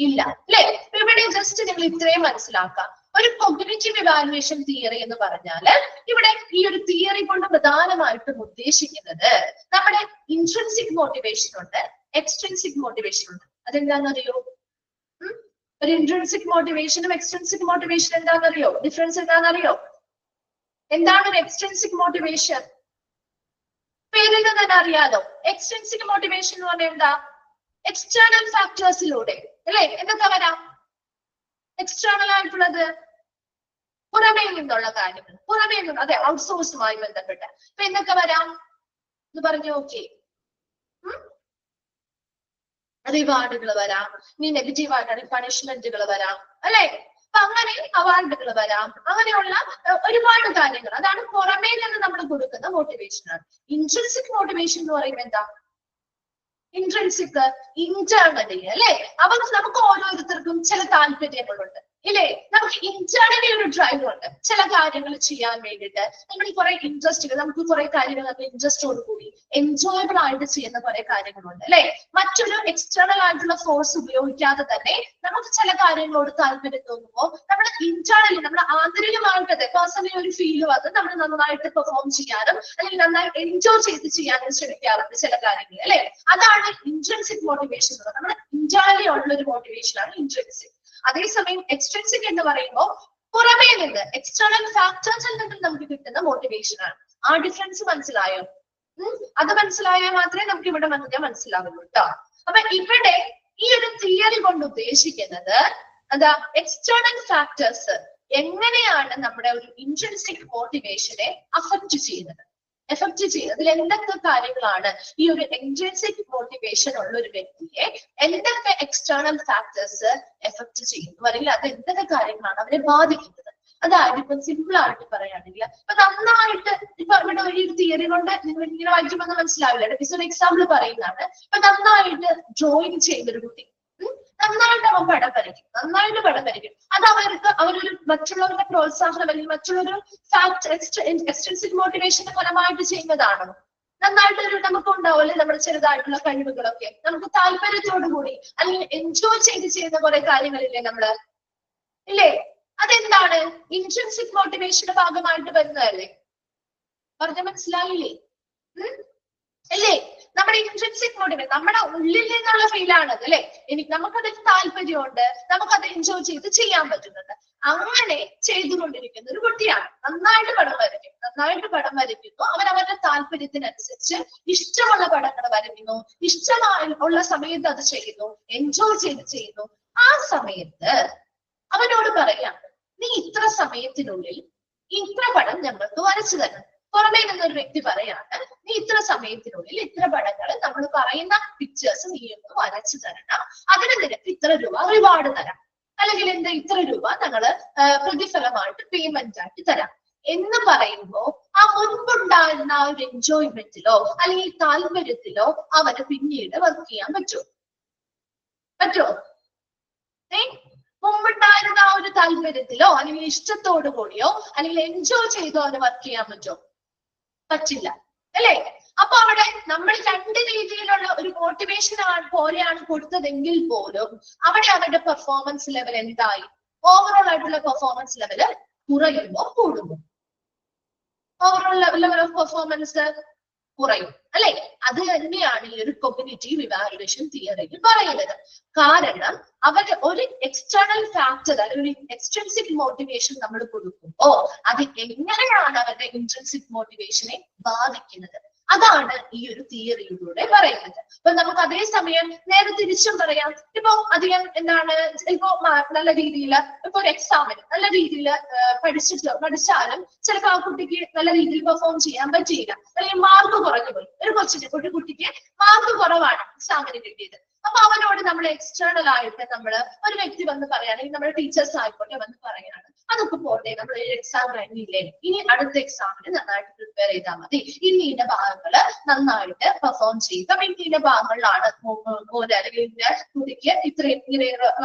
S1: ഇല്ല അല്ലെ? ഇവിടെ ജസ്റ്റ് നിങ്ങൾ ഇത്രയും മനസ്സിലാക്കാം. ഒരു കോഗ്നിറ്റീവ് ഇവാലുവേഷൻ തിയറി എന്ന് പറഞ്ഞാല് ഇവിടെ ഈ ഒരു തിയറി കൊണ്ട് പ്രധാനമായിട്ടും ഉദ്ദേശിക്കുന്നത് നമ്മുടെ ഇൻട്രിൻസിക് മോട്ടിവേഷൻ ഉണ്ട്, എക്സ്ട്രിൻസിക് മോട്ടിവേഷൻ ഉണ്ട്. അതെന്താണെന്നറിയോ? ഒരു ഇൻട്രിൻസിക് മോട്ടിവേഷനും എക്സ്ട്രിൻസിക് മോട്ടിവേഷൻ എന്താണെന്നറിയോ? ഡിഫറൻസ് എന്താണെന്നറിയോ? എന്താണ് ഒരു എക്സ്ട്രിൻസിക് മോട്ടിവേഷൻ? പേരിൽ നിന്ന് തന്നെ അറിയാലോ. എക്സ്ട്രിൻസിക് മോട്ടിവേഷൻ എന്ന് പറഞ്ഞാൽ എന്താ? എക്സ്റ്റേണൽ ഫാക്ടേഴ്സിലൂടെ അല്ലെ എന്തൊക്കെ വരാം? എക്സ്റ്റേണൽ ആയിട്ടുള്ളത് പുറമേ നിന്നുള്ള കാര്യങ്ങൾ, പുറമേ നിന്ന്, അതെ, ഔട്ട്സോഴ്സുമായി ബന്ധപ്പെട്ട് ഇപ്പൊ എന്തൊക്കെ വരാം എന്ന് പറഞ്ഞു. ഓക്കെ, റിവാർഡുകൾ വരാം, ഇനി നെഗറ്റീവ് ആയിട്ടാണ് പണിഷ്മെന്റുകൾ വരാം അല്ലെ. അപ്പൊ അങ്ങനെ അവാർഡുകൾ വരാം, അങ്ങനെയുള്ള ഒരുപാട് കാര്യങ്ങൾ. അതാണ് പുറമേ നിന്ന് നമ്മൾ കൊടുക്കുന്ന മോട്ടിവേഷൻ. ഇൻട്രിൻസിക് മോട്ടിവേഷൻ എന്ന് പറയുമ്പോൾ എന്താ? ഇൻട്രിൻസിക് ഇന്റേണലി അല്ലെ. അപ്പൊ നമുക്ക് ഓരോരുത്തർക്കും ചില താല്പര്യങ്ങളുണ്ട് ഇല്ലേ? നമുക്ക് ഇന്റേണലി ഒരു ഡ്രൈവ് ഉണ്ട് ചില കാര്യങ്ങൾ ചെയ്യാൻ വേണ്ടിയിട്ട്. നമ്മൾ കുറെ ഇൻട്രസ്റ്റുകൾ, നമുക്ക് കുറെ കാര്യങ്ങൾ ഇൻട്രസ്റ്റോട് കൂടി എൻജോയബിൾ ആയിട്ട് ചെയ്യുന്ന കുറെ കാര്യങ്ങളുണ്ട് അല്ലെ. മറ്റൊരു എക്സ്റ്റേണൽ ആയിട്ടുള്ള ഫോഴ്സ് ഉപയോഗിക്കാതെ തന്നെ നമുക്ക് ചില കാര്യങ്ങളോട് താല്പര്യം തോന്നുമ്പോൾ നമ്മൾ ഇന്റേണലി, നമ്മൾ ആന്തരികമായിട്ട് പേഴ്സണലി ഒരു ഫീൽ വന്ന് നമ്മൾ നന്നായിട്ട് പെർഫോം ചെയ്യാനും അല്ലെങ്കിൽ നന്നായി എൻജോയ് ചെയ്ത് ചെയ്യാനും ശ്രമിക്കാറുണ്ട് ചില കാര്യങ്ങൾ അല്ലെ. അതാണ് ഇൻട്രിൻസിക് മോട്ടിവേഷൻ. നമ്മുടെ ഇന്റേണലി ഉള്ള ഒരു മോട്ടിവേഷൻ ആണ് ഇൻട്രിൻസിക്. അതേസമയം എക്സ്ട്രിൻസിക് എന്ന് പറയുമ്പോൾ പുറമേ നിന്ന്, എക്സ്റ്റേണൽ ഫാക്ടേഴ്സിൽ നിന്ന് നമുക്ക് കിട്ടുന്ന മോട്ടിവേഷൻ ആണ്. ആ ഡിഫറൻസ് മനസ്സിലായോ? അത് മനസ്സിലായാൽ മാത്രമേ നമുക്ക് ഇവിടെ വന്നിട്ട് മനസ്സിലാവുള്ളൂ കേട്ടോ. അപ്പൊ ഇവിടെ ഈ ഒരു തിയറി കൊണ്ട് ഉദ്ദേശിക്കുന്നത് എന്താ? എക്സ്റ്റേണൽ ഫാക്ടേഴ്സ് എങ്ങനെയാണ് നമ്മുടെ ഒരു ഇൻട്രിൻസിക് മോട്ടിവേഷനെ അഫക്റ്റ് ചെയ്യുന്നത്. അതിൽ എന്തൊക്കെ കാര്യങ്ങളാണ് ഈ ഒരു ഇൻട്രിൻസിക് മോട്ടിവേഷൻ ഉള്ള ഒരു വ്യക്തിയെ എന്തൊക്കെ എക്സ്റ്റേണൽ ഫാക്ടേഴ്സ് എഫക്ട് ചെയ്യുന്നു, അല്ലെങ്കിൽ അത് എന്തൊക്കെ കാര്യങ്ങളാണ് അവരെ ബാധിക്കുന്നത്. അതായത് ഇപ്പൊ സിമ്പിൾ ആയിട്ട് പറയുകയാണെങ്കിൽ ഇപ്പൊ നന്നായിട്ട് ഇപ്പൊ ഇവിടെ ഒരു തിയറി കൊണ്ട് നിങ്ങൾ ഇങ്ങനെ വായിക്കുമ്പോൾ മനസ്സിലാവില്ല. ഒരു എക്സാമ്പിൾ പറയുന്നതാണ്. ഇപ്പൊ നന്നായിട്ട് ഡ്രോയിങ് ചെയ്യുന്നൊരു കുട്ടി, നന്നായിട്ട് അവൻ പടം വരയ്ക്കും. അത് അവരൊരു മറ്റുള്ളവരുടെ പ്രോത്സാഹനം അല്ലെങ്കിൽ മറ്റുള്ളൊരു എക്സ്ട്രിൻസിക് മോട്ടിവേഷന്റെ ഫലമായിട്ട് ചെയ്യുന്നതാണോ? നന്നായിട്ട് നമുക്ക് ഉണ്ടാവില്ലേ നമ്മുടെ ചെറുതായിട്ടുള്ള കഴിവുകളൊക്കെ, നമുക്ക് താല്പര്യത്തോടു കൂടി അല്ലെങ്കിൽ എൻജോയ് ചെയ്ത് ചെയ്യുന്ന കുറെ കാര്യങ്ങളില്ലേ നമ്മള് ഇല്ലേ? അതെന്താണ്? ഇൻട്രിൻസിക് മോട്ടിവേഷന്റെ ഭാഗമായിട്ട് വരുന്നതല്ലേ? പറഞ്ഞ മനസ്സിലായില്ലേ? അല്ലേ? നമ്മുടെ ഇൻട്രിൻസിക് മോട്ടിവേഷൻ നമ്മുടെ ഉള്ളിൽ നിന്നുള്ള ഫീലാണത് അല്ലെ. നമുക്കതിൽ താല്പര്യമുണ്ട്, നമുക്കത് എൻജോയ് ചെയ്ത് ചെയ്യാൻ പറ്റുന്നുണ്ട്. അങ്ങനെ ചെയ്തുകൊണ്ടിരിക്കുന്ന ഒരു കുട്ടിയാണ്. നന്നായിട്ട് പടം വരയ്ക്കുന്നു. അവരവരുടെ താല്പര്യത്തിനനുസരിച്ച് ഇഷ്ടമുള്ള പടങ്ങൾ വരയ്ക്കുന്നു, ഇഷ്ടമുള്ള സമയത്ത് അത് ചെയ്യുന്നു, എൻജോയ് ചെയ്ത് ചെയ്യുന്നു. ആ സമയത്ത് അവനോട് പറയാണ്, നീ ഇത്ര സമയത്തിനുള്ളിൽ ഇത്ര പടം ഞങ്ങൾക്ക് വരച്ചു തരണം. പുറമേ നിന്നൊരു വ്യക്തി പറയാണ്, നീ ഇത്ര സമയത്തിനുള്ളിൽ ഇത്ര പടങ്ങൾ നമ്മൾ പറയുന്ന പിക്ചേഴ്സ് നീ ഒന്ന് വരച്ചു തരണം, അതിന് നിനക്ക് ഇത്ര രൂപ റിവാർഡ് തരാം, അല്ലെങ്കിൽ എന്താ ഇത്ര രൂപ ഞങ്ങള് പ്രതിഫലമായിട്ട് പേയ്മെന്റ് ആയിട്ട് തരാം എന്ന് പറയുമ്പോ ആ മുൻപുണ്ടായിരുന്ന ആ ഒരു എൻജോയ്മെന്റിലോ അല്ലെങ്കിൽ താല്പര്യത്തിലോ അവന് പിന്നീട് വർക്ക് ചെയ്യാൻ പറ്റുമോ? മുമ്പുണ്ടായിരുന്ന ആ ഒരു താല്പര്യത്തിലോ അല്ലെങ്കിൽ ഇഷ്ടത്തോടു കൂടിയോ അല്ലെങ്കിൽ എൻജോയ് ചെയ്തോ അവന് വർക്ക് ചെയ്യാൻ പറ്റില്ല അല്ലെ. അപ്പൊ അവിടെ നമ്മൾ രണ്ട് രീതിയിലുള്ള ഒരു മോട്ടിവേഷൻ പോലെയാണ് കൊടുത്തതെങ്കിൽ പോലും അവിടെ അവരുടെ പെർഫോമൻസ് ലെവൽ എന്തായി? ഓവറോൾ ആയിട്ടുള്ള പെർഫോമൻസ് ലെവല് കുറയുമോ കൂടുമോ? ഓവറോൾ ലെവൽ ഓഫ് പെർഫോമൻസ് കുറയും അല്ലെ. അത് തന്നെയാണ് ഈ ഒരു കോഗ്നിറ്റീവ് ഇവാലുവേഷൻ തിയറിയിൽ പറയുന്നത്. കാരണം അവര് ഒരു എക്സ്റ്റേണൽ ഫാക്ടർ അല്ലെങ്കിൽ ഒരു എക്സ്ട്രിൻസിക് മോട്ടിവേഷൻ നമ്മൾ കൊടുക്കുമ്പോ അത് എങ്ങനെയാണ് അവരുടെ ഇൻട്രിൻസിക് മോട്ടിവേഷനെ ബാധിക്കുന്നത്, അതാണ് ഈ ഒരു തിയറിയിലൂടെ പറയുന്നത്. അപ്പൊ നമുക്ക് അതേസമയം നേരെ തിരിച്ചും പറയാം. ഇപ്പൊ അധികം എന്താണ്, ഇപ്പൊ നല്ല രീതിയിൽ ഇപ്പൊ ഒരു എക്സാമിന് നല്ല രീതിയിൽ പഠിച്ചാലും ചിലപ്പോൾ ആ കുട്ടിക്ക് നല്ല രീതിയിൽ പെർഫോം ചെയ്യാൻ പറ്റിയില്ല, അല്ലെങ്കിൽ മാർക്ക് കുറഞ്ഞു പോയി. ഒരു കുട്ടിക്ക് മാർക്ക് കുറവാണ് എക്സാമിന് കിട്ടിയത്. അപ്പൊ അവനോട് നമ്മൾ എക്സ്റ്റേണൽ ആയിട്ട് ഒരു വ്യക്തി വന്ന് പറയുകയാണെങ്കിൽ നമ്മുടെ ടീച്ചേഴ്സ് ആയിക്കോട്ടെ വന്ന് പറയുകയാണ്, അതൊക്കെ പോട്ടെ, നമ്മൾ എക്സാം കഴിഞ്ഞില്ലേ, ഇനി അടുത്ത എക്സാമിന് നന്നായിട്ട് പ്രിപ്പയർ ചെയ്താൽ മതി, ഇന്ന ഭാഗങ്ങള് നന്നായിട്ട് പെർഫോം ചെയ്യുക, ഇന്ന ഭാഗങ്ങളിലാണ് അല്ലെങ്കിൽ ഇന്ന കുട്ടിക്ക് ഇങ്ങനെ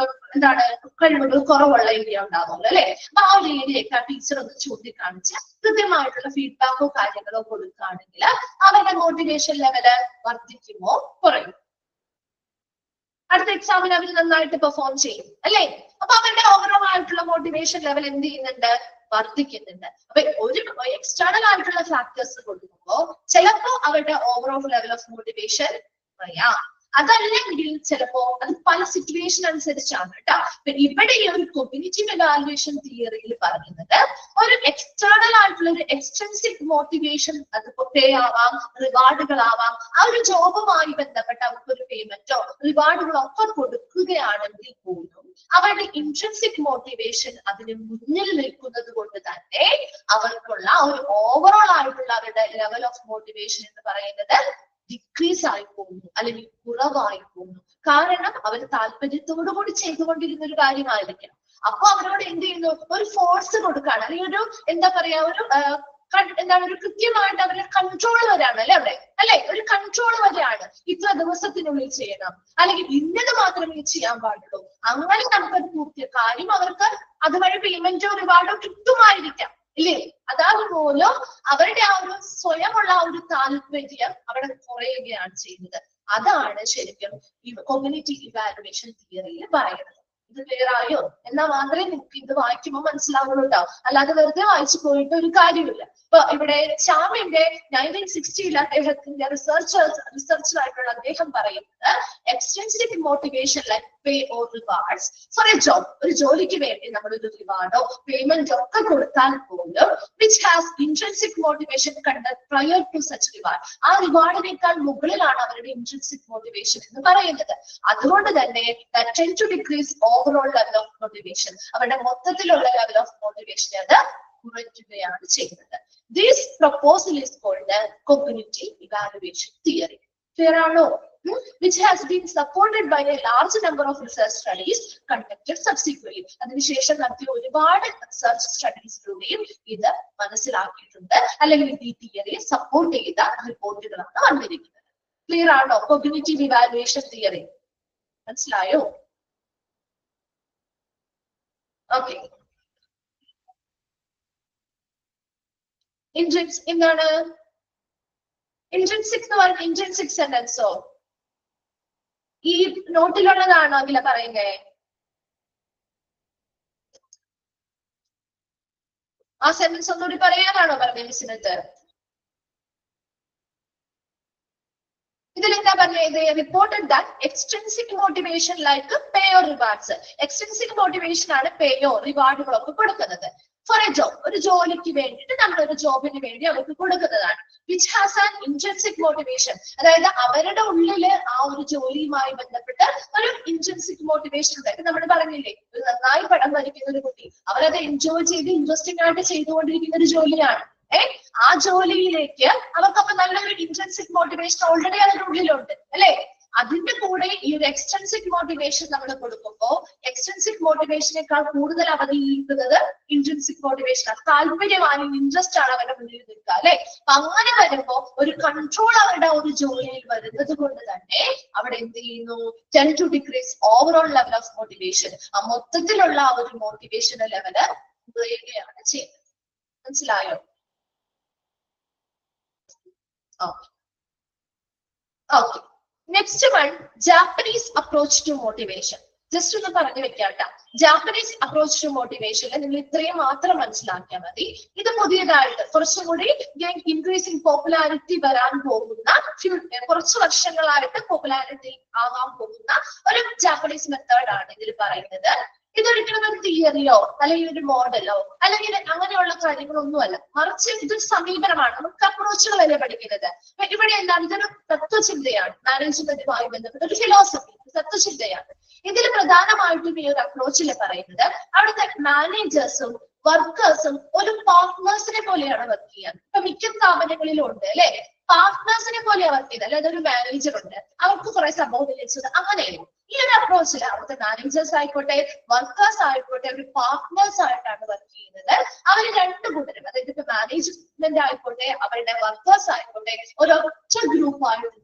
S1: എന്താണ് കഴിവുകൾ കുറവുള്ള ഏരിയ ഉണ്ടാവുമല്ലോ അല്ലെ. അപ്പൊ ആ ഒരു ഏരിയയൊക്കെ ആ ടീച്ചർ ഒന്ന് ചൂണ്ടിക്കാണിച്ച് കൃത്യമായിട്ടുള്ള ഫീഡ്ബാക്കോ കാര്യങ്ങളോ കൊടുക്കുകയാണെങ്കിൽ അവരുടെ മോട്ടിവേഷൻ ലെവല് വർദ്ധിക്കുമോ കുറയും. അടുത്ത എക്സാമിന് അവർ നന്നായിട്ട് പെർഫോം ചെയ്യും അല്ലെ. അപ്പൊ അവരുടെ ഓവറോൾ ആയിട്ടുള്ള മോട്ടിവേഷൻ ലെവൽ എന്ത് ചെയ്യുന്നുണ്ട്, വർദ്ധിക്കുന്നുണ്ട്. അപ്പൊ ഒരു എക്സ്റ്റേണൽ ആയിട്ടുള്ള ഫാക്ടേഴ്സ് കൊടുക്കുമ്പോ ചിലപ്പോ അവരുടെ ഓവറോൾ ലെവൽ ഓഫ് മോട്ടിവേഷൻ പറയാം. അതല്ലെങ്കിൽ ചിലപ്പോ അത് പല സിറ്റുവേഷൻ അനുസരിച്ചാണ് കേട്ടോ. ഇവിടെ ഈ ഒരു കോഗ്നിറ്റീവ് ഇവാലുവേഷൻ തിയറിയിൽ പറയുന്നത് ഒരു എക്സ്റ്റേണൽ ആയിട്ടുള്ള ഒരു എക്സ്ട്രിൻസിക് മോട്ടിവേഷൻ, അത് പേ ആവാം, റിവാർഡുകളാവാം, ആ ഒരു ജോബുമായി ബന്ധപ്പെട്ട അവർക്കൊരു പേയ്മെന്റോ റിവാർഡുകളോ ഒക്കെ കൊടുക്കുകയാണെങ്കിൽ പോലും അവരുടെ ഇൻട്രിൻസിക് മോട്ടിവേഷൻ അതിന് മുന്നിൽ നിൽക്കുന്നത് കൊണ്ട് തന്നെ അവർക്കുള്ള ഒരു ഓവറോൾ ആയിട്ടുള്ള അവരുടെ ലെവൽ ഓഫ് മോട്ടിവേഷൻ എന്ന് പറയുന്നത് ഡിക്രീസ് ആയി പോകുന്നു, അല്ലെങ്കിൽ കുറവായി പോകുന്നു. കാരണം അവർ താല്പര്യത്തോടു കൂടി ചെയ്തുകൊണ്ടിരുന്ന ഒരു കാര്യമായിരിക്കണം. അപ്പൊ അവരോട് എന്ത് ചെയ്യുന്നു, ഒരു ഫോഴ്സ് കൊടുക്കുകയാണ്, അല്ലെങ്കിൽ ഒരു എന്താ പറയാ ഒരു കൃത്യമായിട്ട് അവരുടെ കൺട്രോൾ വരാണ് അല്ലെ അവിടെ അല്ലെ. ഒരു കൺട്രോൾ വരെയാണ്, ഇത്ര ദിവസത്തിനുള്ളിൽ ചെയ്യണം, അല്ലെങ്കിൽ ഇന്നത് മാത്രമേ ചെയ്യാൻ പാടുള്ളൂ. അങ്ങനെ നമുക്കത് പൂർത്തിയ കാര്യം അവർക്ക് അതുവഴി പേയ്മെന്റോ റിവാർഡോ കിട്ടുമായിരിക്കാം ഇല്ലേ. അതുപോലും അവരുടെ ആ ഒരു സ്വയമുള്ള ആ ഒരു താല്പര്യം അവിടെ കുറയുകയാണ് ചെയ്യുന്നത്. അതാണ് ശരിക്കും ഈ കോഗ്നിറ്റീവ് ഇവാലുവേഷൻ തിയറിയിൽ പറയുന്നത്. ഇത് ക്ലിയർ ആയോ? എന്നാൽ മാത്രമേ നിങ്ങൾക്ക് ഇത് വായിക്കുമ്പോൾ മനസ്സിലാവുള്ളൂ. അല്ലാതെ വെറുതെ വായിച്ചു പോയിട്ട് ഒരു കാര്യമില്ല. ഇപ്പൊ ഇവിടെ ചാമിന്റെ 1960 അദ്ദേഹത്തിന്റെ റിസർച്ചർ ആയിട്ടുള്ള അദ്ദേഹം പറയുന്നത് extrinsic motivation like pay or rewards for a job, ഒരു ജോലിക്ക് വേണ്ടി നമ്മളൊരു റിവാർഡോ പേയ്മെന്റോ ഒക്കെ കൊടുത്താൽ പോലും which has intrinsic motivation conduct prior to such reward, ആ റിവാർഡിനേക്കാൾ മുകളിലാണ് അവരുടെ ഇൻട്രിൻസിക് മോട്ടിവേഷൻ എന്ന് പറയുന്നത്. അതുകൊണ്ട് തന്നെ tend to decrease overall level of motivation, അവരുടെ മൊത്തത്തിലുള്ള ലെവൽ ഓഫ് മോട്ടിവേഷൻ അത് കുറയ്ക്കുകയാണ് ചെയ്യുന്നത്. This proposal is called the cognitive evaluation theory. Clear ആണോ? Which has been supported by a large number of research studies conducted subsequently. അതിനുശേഷം നടത്തിയ ഒരുപാട് research സ്റ്റഡീസിലൂടെയും ഇത് മനസ്സിലാക്കിയിട്ടുണ്ട്, അല്ലെങ്കിൽ ഈ തിയറിയെ സപ്പോർട്ട് ചെയ്ത റിപ്പോർട്ടുകളാണ് വന്നിരിക്കുന്നത്. ക്ലിയർ ആണോ കോഗ്നിറ്റീവ് ഇവാലുവേഷൻ തിയറി? മനസ്സിലായോ? ഓക്കെ. എന്താണ് ഇൻട്രിൻസിക് എന്ന് പറയുന്നത്? ഇൻട്രിൻസിക് സെന്റൻസോ ഈ നോട്ടിലുള്ളതാണോ അഖില പറയുന്നേ? ആ സെന്റൻസ് ഒന്നുകൂടി പറയാനാണോ പറഞ്ഞത് മിസ്സിനത്ത്? ഇതിലെന്താ പറഞ്ഞത്? Reported that extrinsic motivation like പേയോ റിവാർഡ്സ്, എക്സ്ട്രിൻസിക് മോട്ടിവേഷൻ ആണ് പേയോ റിവാർഡുകളോ ഒക്കെ കൊടുക്കുന്നത്. ഫോർ എ ജോബ്, ഒരു ജോലിക്ക് വേണ്ടിയിട്ട് നമ്മൾ ഒരു ജോബിന് വേണ്ടി അവർക്ക് കൊടുക്കുന്നതാണ്. Which has an intrinsic motivation, അതായത് അവരുടെ ഉള്ളില് ആ ഒരു ജോലിയുമായി ബന്ധപ്പെട്ട് ഒരു ഇൻട്രിൻസിക് മോട്ടിവേഷൻ ഉണ്ട്. നമ്മൾ പറഞ്ഞില്ലേ, ഒരു നന്നായി പടം വരയ്ക്കുന്ന ഒരു കുട്ടി അവരത് എൻജോയ് ചെയ്ത് ഇൻട്രസ്റ്റിംഗ് ആയിട്ട് ചെയ്തുകൊണ്ടിരിക്കുന്ന ഒരു ജോലിയാണ്. ആ ജോലിയിലേക്ക് അവർക്കപ്പൊ നല്ലൊരു ഇൻട്രിൻസിക് മോട്ടിവേഷൻ ഓൾറെഡി അതിന്റെ ഉള്ളിലുണ്ട് അല്ലെ. അതിന്റെ കൂടെ ഈ ഒരു എക്സ്ട്രിൻസിക് മോട്ടിവേഷൻ നമ്മൾ കൊടുക്കുമ്പോൾ എക്സ്ട്രിൻസിക് മോട്ടിവേഷനേക്കാൾ കൂടുതൽ അവരിൽ നിൽക്കുന്നത് ഇൻട്രിൻസിക് മോട്ടിവേഷൻ ആണ്. താല്പര്യമാണ്, ഇൻട്രസ്റ്റ് ആണ് അവരുടെ മുന്നിൽ നിൽക്കുക അല്ലെ. അപ്പൊ അങ്ങനെ വരുമ്പോ ഒരു കൺട്രോൾ അവരുടെ ഒരു ജോലിയിൽ വരുന്നത് കൊണ്ട് തന്നെ അവിടെ എന്ത് ചെയ്യുന്നു, tend to decrease overall level of motivation, ആ മൊത്തത്തിലുള്ള ആ ഒരു മോട്ടിവേഷൻ ലെവല് കുറയുകയാണ് ചെയ്യുന്നത്. മനസ്സിലായോ? Okay. Next one, Japanese approach to motivation. Just ഒന്ന് പറഞ്ഞു വെക്കാട്ടോ. ജാപ്പനീസ് അപ്രോച്ച് ടു മോട്ടിവേഷനിൽ നിങ്ങൾ ഇത്രയും മാത്രം മനസ്സിലാക്കിയാൽ മതി. ഇത് പുതിയതായിട്ട് കുറച്ചും കൂടി ഇൻക്രീസിങ് പോപ്പുലാരിറ്റി വരാൻ പോകുന്ന കുറച്ച് വർഷങ്ങളായിട്ട് പോപ്പുലാരിറ്റി ആകാൻ പോകുന്ന ഒരു ജാപ്പനീസ് മെത്തേഡ് ആണ് ഇതിൽ പറയുന്നത്. ഇതൊരിക്കലും ഒരു തിയറിയോ അല്ലെങ്കിൽ ഒരു മോഡലോ അല്ലെങ്കിൽ അങ്ങനെയുള്ള കാര്യങ്ങളൊന്നുമല്ല, മറിച്ച് ഇതൊരു സമീപനമാണ്. നമുക്ക് അപ്രോച്ചുകൾ വരെ പഠിക്കുന്നത്. ഇവിടെ എന്താണ്, ഇതൊരു തത്വചിന്തയാണ്. മാനേജ്മെന്റുമായി ബന്ധപ്പെട്ട ഒരു ഫിലോസഫി, തത്വചിന്തയാണ്. ഇതിൽ പ്രധാനമായിട്ടും ഈ ഒരു അപ്രോച്ചിൽ പറയുന്നത് അവിടുത്തെ മാനേജേഴ്സും വർക്കേഴ്സും ഒരു പാർട്ട്നേഴ്സിനെ പോലെയാണ് വർക്ക് ചെയ്യാൻ. ഇപ്പൊ മിക്ക സ്ഥാപനങ്ങളിലും ഉണ്ട് അല്ലെ, പാർട്ട്നേഴ്സിനെ പോലെ വർക്ക് ചെയ്ത്. അല്ലെ, അതൊരു മാനേജർ ഉണ്ട്, അവർക്ക് കുറെ സബോർഡിനേറ്റ്സ്, അങ്ങനെയും ഈ ഒരു അപ്രോച്ചിൽ അവിടുത്തെ മാനേജേഴ്സ് ആയിക്കോട്ടെ വർക്കേഴ്സ് ആയിക്കോട്ടെ ഒരു പാർട്ട്നേഴ്സ് ആയിട്ടാണ് വർക്ക് ചെയ്യുന്നത്. അവർ രണ്ടു കൂട്ടരും, അതായത് ഇപ്പൊ മാനേജ്മെന്റ് ആയിക്കോട്ടെ അവരുടെ വർക്കേഴ്സ് ആയിക്കോട്ടെ ഒരൊറ്റ ഗ്രൂപ്പായിട്ട്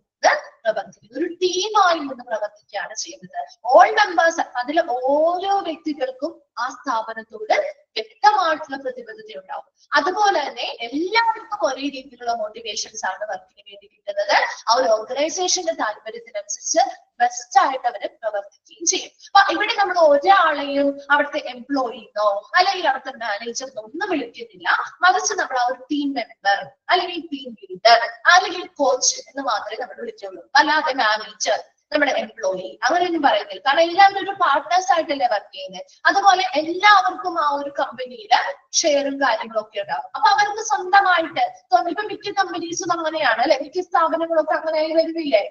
S1: പ്രവർത്തിക്കുന്നത്, ഒരു ടീമായി നിന്ന് പ്രവർത്തിക്കുകയാണ് ചെയ്യുന്നത്. ഓൾ മെമ്പേഴ്സ്, അതിൽ ഓരോ വ്യക്തികൾക്കും ആ സ്ഥാപനത്തോട് വ്യക്തമായിട്ടുള്ള പ്രതിബദ്ധത ഉണ്ടാവും. അതുപോലെ തന്നെ എല്ലാവർക്കും ഒരേ രീതിയിലുള്ള മോട്ടിവേഷൻസ് ആണ് വർക്കിന് വേണ്ടി കിട്ടുന്നത്. ആ ഒരു ഓർഗനൈസേഷന്റെ താല്പര്യത്തിനനുസരിച്ച് ബെസ്റ്റ് ആയിട്ട് അവര് പ്രവർത്തിക്കുകയും ചെയ്യും. അപ്പൊ ഇവിടെ നമ്മൾ ഒരാളെയും അവിടുത്തെ എംപ്ലോയിന്നോ അല്ലെങ്കിൽ അവിടുത്തെ മാനേജറിനോ ഒന്നും വിളിക്കുന്നില്ല, മറിച്ച് നമ്മൾ ആ ഒരു ടീം മെമ്പർ അല്ലെങ്കിൽ ടീം ലീഡർ അല്ലെങ്കിൽ കോച്ച് എന്ന് മാത്രമേ നമ്മൾ വിളിക്കുള്ളൂ. അല്ലാതെ മാനേജർ, നമ്മുടെ എംപ്ലോയി അങ്ങനെയൊന്നും പറയുന്നില്ല. കാരണം എല്ലാവരും ഒരു പാർട്ട്നേഴ്സ് ആയിട്ടല്ലേ വർക്ക് ചെയ്യുന്നത്. അതുപോലെ എല്ലാവർക്കും ആ ഒരു കമ്പനിയില് ഷെയറും കാര്യങ്ങളും ഒക്കെ ഉണ്ടാവും. അപ്പൊ അവർക്ക് സ്വന്തമായിട്ട് ഇപ്പൊ മിക്ക കമ്പനീസും അങ്ങനെയാണ് അല്ലെ, മിക്ക സ്ഥാപനങ്ങളൊക്കെ അങ്ങനെ വരുന്നില്ലേ.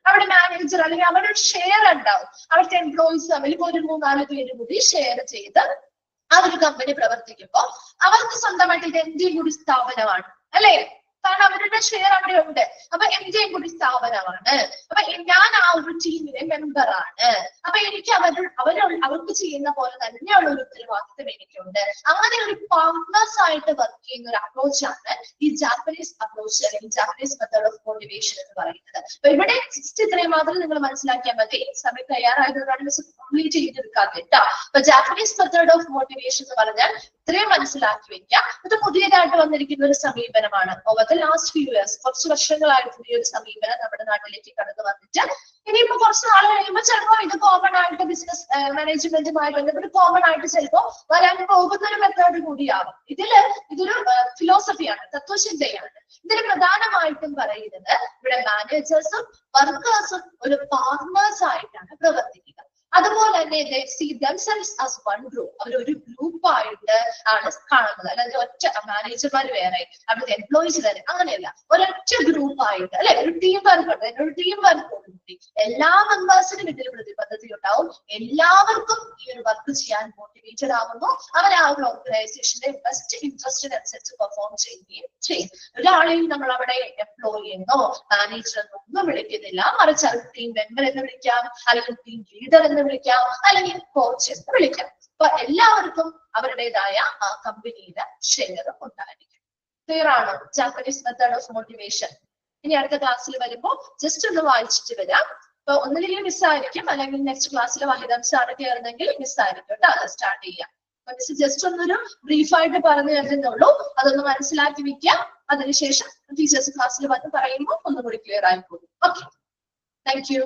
S1: അവിടെ മാനേജർ അല്ലെങ്കിൽ അവരുടെ ഷെയർ ഉണ്ടാവും. അവിടുത്തെ എംപ്ലോയീസ് തമ്മിൽ ഇപ്പൊ ഒരു 3-4 പേര് കൂടി ഷെയർ ചെയ്ത് ആ ഒരു കമ്പനി പ്രവർത്തിക്കുമ്പോ അവർക്ക് സ്വന്തമായിട്ട് ഇത് എന്റെയും കൂടി സ്ഥാപനമാണ് അല്ലെ, കാരണം അവരുടെ ഷെയർ അവിടെ ഉണ്ട്. അപ്പൊ എന്റെയും കൂടി സ്ഥാപനമാണ്. അപ്പൊ ഞാൻ ആ ഒരു ടീമിലെ മെമ്പറാണ്. അപ്പൊ എനിക്ക് അവർക്ക് ചെയ്യുന്ന പോലെ തന്നെയുള്ള ഒരു ഉത്തരവാദിത്വം എനിക്കുണ്ട്. അങ്ങനെ ഒരു പാർട്ട്നേഴ്സ് ആയിട്ട് വർക്ക് ചെയ്യുന്ന ഒരു അപ്രോച്ചാണ് ഈ ജാപ്പനീസ് അപ്രോച്ച് അല്ലെങ്കിൽ ജാപ്പനീസ് മെത്തേഡ് ഓഫ് മോട്ടിവേഷൻ എന്ന് പറയുന്നത്. അപ്പൊ ഇവിടെ ഇത്രയും മാത്രം നിങ്ങൾ മനസ്സിലാക്കിയാൽ മതി. സമയം തയ്യാറായതുകൊണ്ടാണ് മിസ് കംപ്ലീറ്റ് ചെയ്തെടുക്കാതെ കേട്ടോ. അപ്പൊ ജാപ്പനീസ് മെത്തേഡ് ഓഫ് മോട്ടിവേഷൻ എന്ന് പറഞ്ഞാൽ ഇത്രയും മനസ്സിലാക്കി വെക്കാം. ഇത് പുതിയതായിട്ട് വന്നിരിക്കുന്ന ഒരു സമീപനമാണ്. Over the last few years, കുറച്ച് വർഷങ്ങളായിട്ട് ഈ ഒരു സമീപനം നമ്മുടെ നാട്ടിലേക്ക് കടന്നു വന്നിട്ട് ഇനിയിപ്പോ കുറച്ച് നാൾ കഴിയുമ്പോൾ ചിലപ്പോൾ ഇത് കോമൺ ആയിട്ട് ബിസിനസ് മാനേജ്മെന്റുമായി ബന്ധപ്പെട്ട് കോമൺ ആയിട്ട് ചിലപ്പോൾ വരാൻ പോകുന്ന ഒരു മെത്തേഡ് കൂടിയാവും. ഇതൊരു ഫിലോസഫിയാണ്, തത്വചിന്തയാണ്. ഇതിൽ പ്രധാനമായിട്ടും പറയുന്നത് ഇവിടെ മാനേജേഴ്സും വർക്കേഴ്സും ഒരു പാർട്ട്നേഴ്സ് ആയിട്ടാണ് പ്രവർത്തിക്കുക. അതുപോലെ തന്നെ they see themselves as one group. അവരൊരു ഗ്രൂപ്പായിട്ട് ആണ് കാണുന്നത്. അല്ലാതെ ഒറ്റ മാനേജർമാർ വേറെ അവിടുത്തെ എംപ്ലോയീസ് വേറെ അങ്ങനെയല്ല, ഒരൊറ്റ ഗ്രൂപ്പായിട്ട് അല്ലെ, ഒരു ടീം വർക്ക് ഉണ്ട്. ഒരു ടീം വർക്കോടുകൂടി എല്ലാ മെമ്പേഴ്സിനും ഇതിൽ പ്രതിബദ്ധത ഉണ്ടാവും. എല്ലാവർക്കും ഈ ഒരു വർക്ക് ചെയ്യാൻ മോട്ടിവേറ്റഡ് ആവുന്നു. അവർ ആ ഒരു ഓർഗനൈസേഷന്റെ ബെസ്റ്റ് ഇൻട്രസ്റ്റിനനുസരിച്ച് പെർഫോം ചെയ്യുകയും ചെയ്യും. ഒരാളെയും നമ്മൾ അവിടെ എംപ്ലോയി എന്നോ മാനേജർ എന്നോ ഒന്നും വിളിക്കുന്നില്ല, മറിച്ച് അവർ ടീം മെമ്പർ എന്ന് വിളിക്കാം, അല്ലെങ്കിൽ ടീം ലീഡർ എന്ന് വിളിക്കാം, അല്ലെങ്കിൽ കോച്ച് എന്ന് വിളിക്കാം. അപ്പൊ എല്ലാവർക്കും അവരുടേതായ ആ കമ്പനിയുടെ ഷെയർ ഉണ്ടായിരിക്കും. ക്ലിയർ ആണോ ജാപ്പനീസ് മെത്തേഡ് ഓഫ് മോട്ടിവേഷൻ? ഇനി അടുത്ത ക്ലാസ്സിൽ വരുമ്പോൾ ജസ്റ്റ് ഒന്ന് വായിച്ചിട്ട് വരാം. അപ്പൊ ഒന്നില്ലെങ്കിൽ മിസ്സായിരിക്കും, അല്ലെങ്കിൽ നെക്സ്റ്റ് ക്ലാസ്സിൽ വഹിദം സാറ് കയറുന്നെങ്കിൽ മിസ്സായിരിക്കും കേട്ടോ. അത് സ്റ്റാർട്ട് ചെയ്യാം. മിസ് ജസ്റ്റ് ഒന്നൊരു ബ്രീഫായിട്ട് പറഞ്ഞു തരുന്നുള്ളൂ, അതൊന്ന് മനസ്സിലാക്കി വെക്കാം. അതിനുശേഷം ടീച്ചേഴ്സ് ക്ലാസ്സിൽ വന്ന് പറയുമ്പോൾ ഒന്നുകൂടി ക്ലിയർ ആയിക്കോളും. Okay, thank you.